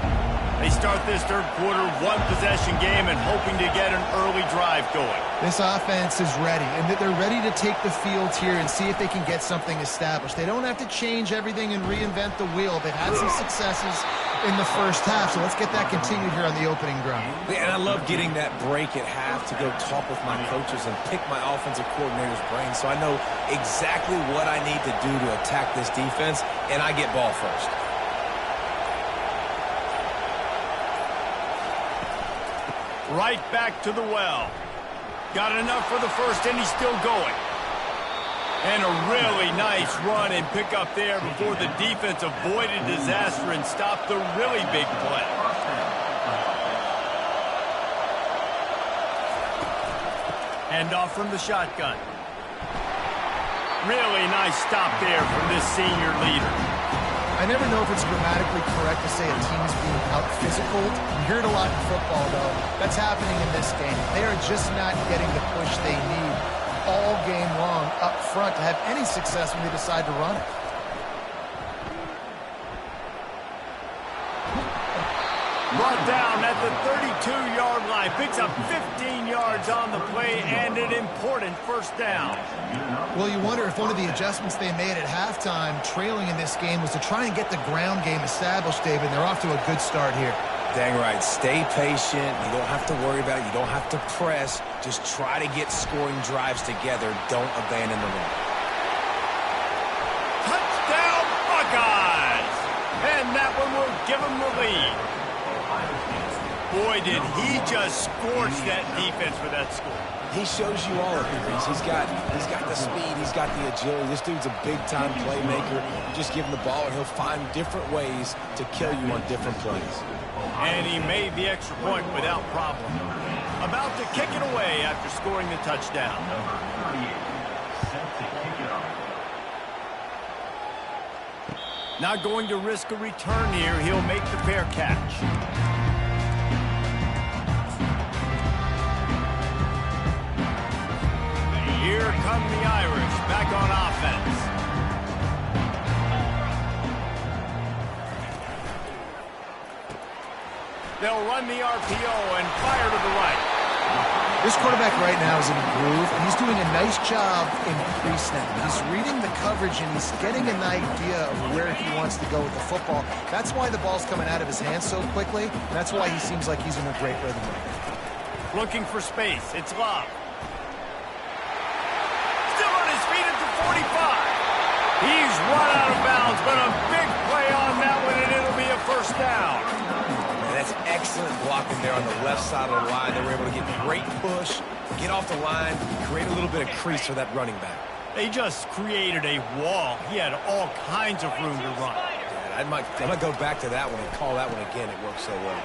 S1: They start this third quarter, one-possession game, and hoping to get an early drive going.
S2: This offense is ready, and they're ready to take the field here and see if they can get something established. They don't have to change everything and reinvent the wheel. They've had some successes in the first half, so let's get that continued here on the opening drive.
S3: And I love getting that break at half to go talk with my coaches and pick my offensive coordinator's brain so I know exactly what I need to do to attack this defense, and I get ball first.
S1: Right back to the well. Got enough for the first, and he's still going. And a really nice run and pick up there before the defense avoided disaster and stopped the really big play. Handoff from the shotgun. Really nice stop there from this senior leader.
S2: I never know if it's grammatically correct to say a team's being out-physical. You hear it a lot in football, though. That's happening in this game. They are just not getting the push they need all game long up front to have any success when they decide to run it.
S1: Brought down at the 32-yard line. Picks up 15 yards on the play and an important first down.
S2: Well, you wonder if one of the adjustments they made at halftime, trailing in this game, was to try and get the ground game established, David. They're off to a good start here.
S3: Dang right. Stay patient. You don't have to worry about it. You don't have to press. Just try to get scoring drives together. Don't abandon the run.
S1: Touchdown, Buckeyes! And that one will give them the lead. Boy, did he just scorch that defense for that score.
S3: He shows you all of it, Reese. He's got the speed. He's got the agility. This dude's a big-time playmaker. You just give him the ball, and he'll find different ways to kill you on different plays.
S1: And he made the extra point without problem. About to kick it away after scoring the touchdown.
S4: Number 38, set to kick it off.
S1: Not going to risk a return here. He'll make the fair catch. Here come the Irish back on offense. They'll run the RPO and fire to the right.
S2: This quarterback right now is in a groove, and he's doing a nice job in pre-snap. He's reading the coverage, and he's getting an idea of where he wants to go with the football. That's why the ball's coming out of his hands so quickly, and that's why he seems like he's in a great rhythm right now.
S1: Looking for space. It's Love. Still on his feet at the 45. He's run out of bounds, but a big play on that one, and it'll be a first down.
S3: And that's excellent blocking there on the left side of the line. They were able to get great push, get off the line, create a little bit of crease for that running back.
S1: They just created a wall. He had all kinds of room to run.
S3: Yeah, I might go back to that one and call that one again. It worked so well.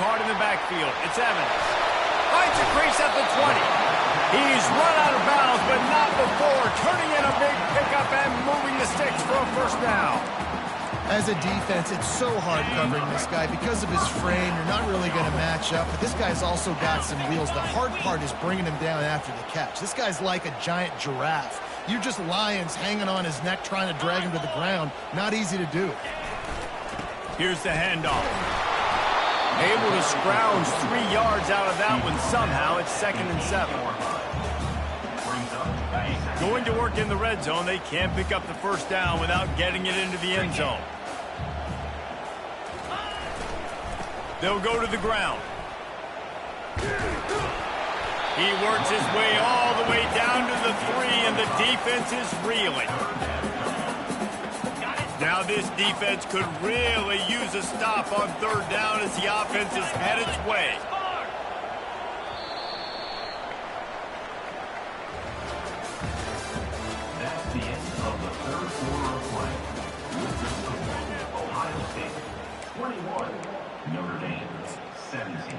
S1: Card in the backfield. It's Evans. Finds a crease at the 20. He's run out of bounds, but not before. Turning in a big pickup and moving the sticks for a first down.
S2: As a defense, it's so hard covering this guy. Because of his frame, you're not really going to match up, but this guy's also got some wheels. The hard part is bringing him down after the catch. This guy's like a giant giraffe. You're just lions hanging on his neck trying to drag him to the ground. Not easy to do.
S1: Here's the handoff. Able to scrounge 3 yards out of that one somehow. It's 2nd and 7. Going to work in the red zone, they can't pick up the first down without getting it into the end zone. They'll go to the ground. He works his way all the way down to the 3, and the defense is reeling. Now this defense could really use a stop on third down as the offense has had its way.
S4: That's the end of the third quarter of play. With the score, Ohio State 21, Notre Dame 17.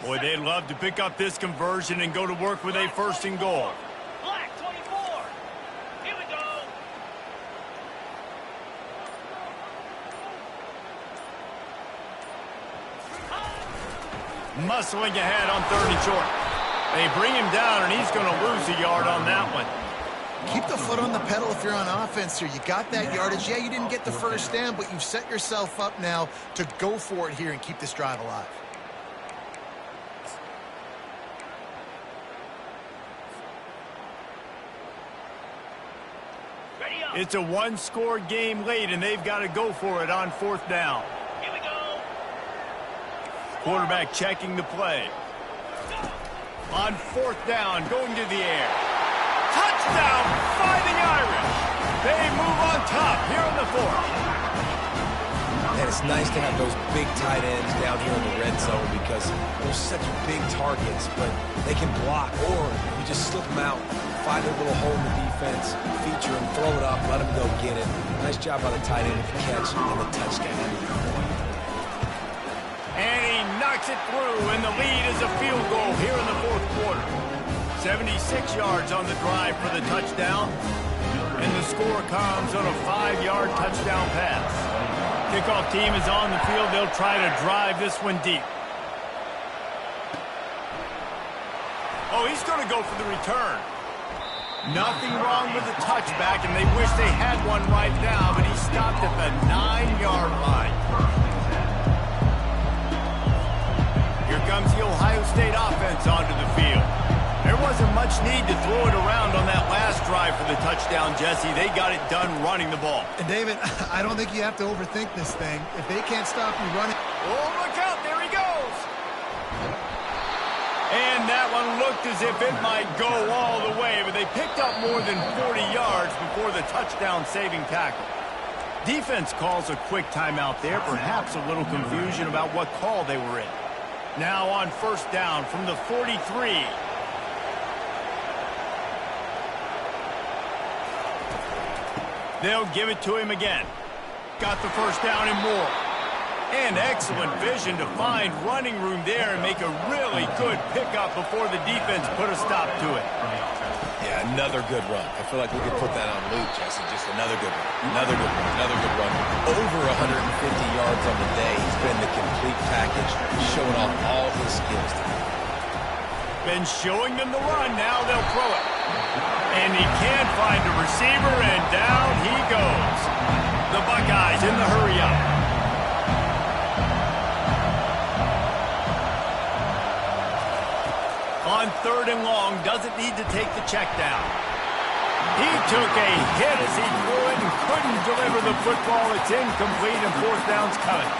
S1: Boy, they'd love to pick up this conversion and go to work with a 1st and goal.
S5: Black 24. Here we go.
S1: Muscling ahead on 3rd and short. They bring him down, and he's going to lose a yard on that one.
S2: Keep the foot on the pedal if you're on offense here. You got that yardage. Yeah, you didn't get the first down, but you've set yourself up now to go for it here and keep this drive alive.
S1: It's a 1-score game late, and they've got to go for it on 4th down.
S5: Here we go.
S1: Quarterback checking the play. On 4th down, going to the air. Touchdown, Fighting Irish. They move on top here on the 4th.
S3: And it's nice to have those big tight ends down here in the red zone because they're such big targets, but they can block, or you just slip them out, find a little hole in the defense, feature them, throw it up, let them go get it. Nice job by the tight end with the catch and the touchdown.
S1: And he knocks it through, and the lead is a field goal here in the 4th quarter. 76 yards on the drive for the touchdown, and the score comes on a 5-yard touchdown pass. Kickoff team is on the field. They'll try to drive this one deep. Oh, he's going to go for the return. Nothing wrong with the touchback, and they wish they had one right now, but he stopped at the 9-yard line. Here comes the Ohio State offense onto the field. There wasn't much need to throw it around on that last drive for the touchdown, Jesse. They got it done running the ball.
S2: And David, I don't think you have to overthink this thing. If they can't stop you running...
S1: Oh, look out. There he goes. And that one looked as if it might go all the way, but they picked up more than 40 yards before the touchdown-saving tackle. Defense calls a quick timeout there, perhaps a little confusion about what call they were in. Now on 1st down from the 43. They'll give it to him again. Got the first down and more. And excellent vision to find running room there and make a really good pickup before the defense put a stop to it.
S3: Yeah, another good run. I feel like we could put that on loop, Jesse. Just another good run. Another good run. Another good run. Over 150 yards on the day. He's been the complete package, showing off all his skills today.
S1: Been showing them the run. Now they'll throw it. And he can't find a receiver, and down he goes. The Buckeyes in the hurry-up. On 3rd and long, doesn't need to take the check down. He took a hit as he threw it and couldn't deliver the football. It's incomplete, and 4th down's coming.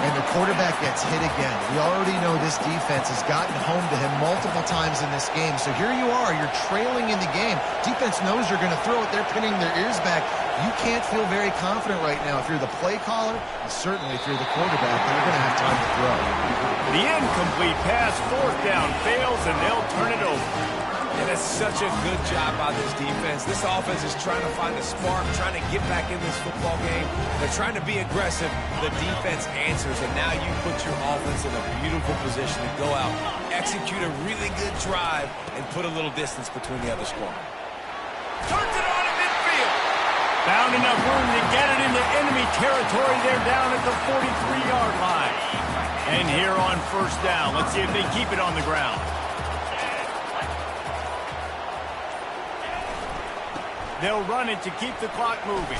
S2: And the quarterback gets hit again. We already know this defense has gotten home to him multiple times in this game. So here you are. You're trailing in the game. Defense knows you're going to throw it. They're pinning their ears back. You can't feel very confident right now if you're the play caller, and certainly if you're the quarterback, that you're going to have time to throw.
S1: The incomplete pass, 4th down, fails, and they'll turn it over.
S3: And it's such a good job by this defense. This offense is trying to find a spark, trying to get back in this football game. They're trying to be aggressive. The defense answers, and now you put your offense in a beautiful position to go out, execute a really good drive, and put a little distance between the other squad.
S1: Turns it on in midfield. Found enough room to get it into enemy territory. They're down at the 43-yard line. And here on 1st down, let's see if they keep it on the ground. They'll run it to keep the clock moving.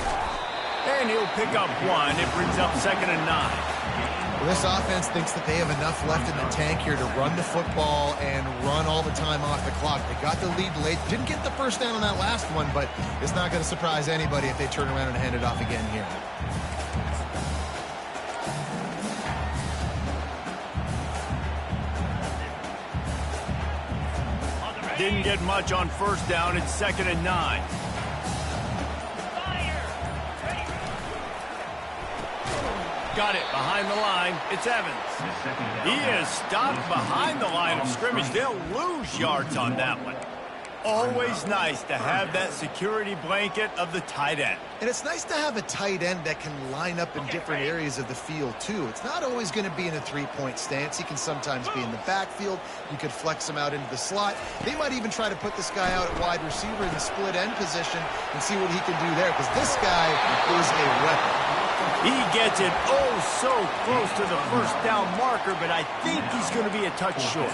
S1: And he'll pick up one. It brings up 2nd and 9.
S2: Well, this offense thinks that they have enough left in the tank here to run the football and run all the time off the clock. They got the lead late. Didn't get the first down on that last one, but it's not going to surprise anybody if they turn around and hand it off again here.
S1: Didn't get much on first down. It's 2nd and 9. Got it behind the line. It's Evans. He is stopped behind the line of scrimmage. They'll lose yards on that one. Always nice to have that security blanket of the tight end.
S2: And it's nice to have a tight end that can line up in different areas of the field, too. It's not always going to be in a three-point stance. He can sometimes be in the backfield. You could flex him out into the slot. They might even try to put this guy out at wide receiver in the split end position and see what he can do there, because this guy is a weapon.
S1: He gets it oh so close to the first down marker, but I think he's going to be a touch short.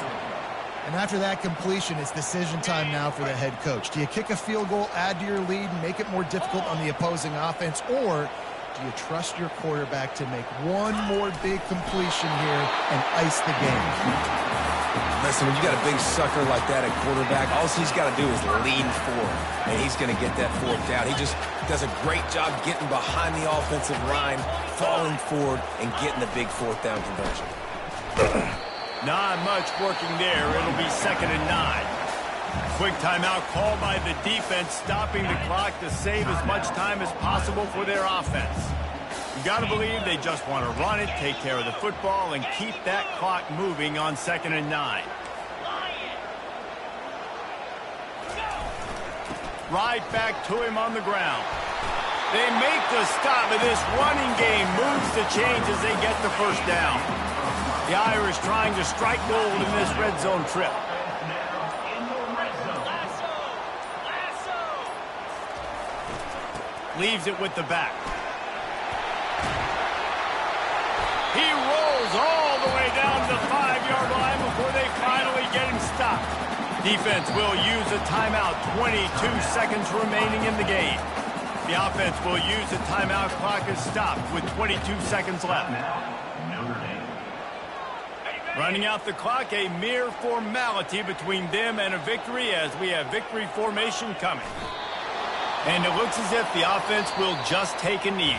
S2: And after that completion, it's decision time now for the head coach. Do you kick a field goal, add to your lead, and make it more difficult on the opposing offense, or do you trust your quarterback to make one more big completion here and ice the game?
S3: Listen, when you got a big sucker like that at quarterback, all he's got to do is lean forward, and he's going to get that fourth down. He just does a great job getting behind the offensive line, falling forward, and getting the big fourth down conversion.
S1: Not much working there. It'll be 2nd and 9. Quick timeout called by the defense, stopping the clock to save as much time as possible for their offense. You got to believe they just want to run it, take care of the football, and keep that clock moving on 2nd and 9. Right back to him on the ground. They make the stop, and this running game moves the chains as they get the first down. The Irish trying to strike gold in this red zone trip. Leaves it with the back. He rolls all the way down to the 5-yard line before they finally get him stopped. Defense will use a timeout. 22 seconds remaining in the game. The offense will use a timeout. Clock is stopped with 22 seconds left. Running out the clock, a mere formality between them and a victory as we have victory formation coming. And it looks as if the offense will just take a knee.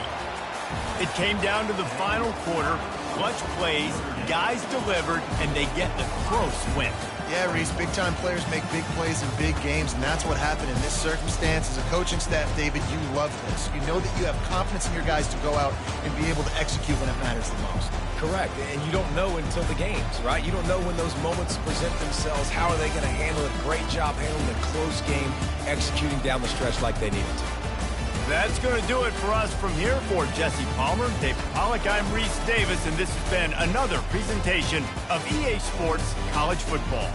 S1: It came down to the final quarter. Clutch plays, guys delivered, and they get the close win.
S2: Yeah, Reese, big-time players make big plays in big games, and that's what happened in this circumstance. As a coaching staff, David, you love this. You know that you have confidence in your guys to go out and be able to execute when it matters the most.
S3: Correct, and you don't know until the games, right? You don't know when those moments present themselves. How are they going to handle it? Great job handling a close game, executing down the stretch like they needed to.
S1: That's going to do it for us from here. For Jesse Palmer, David Pollack, I'm Reese Davis, and this has been another presentation of EA Sports College Football.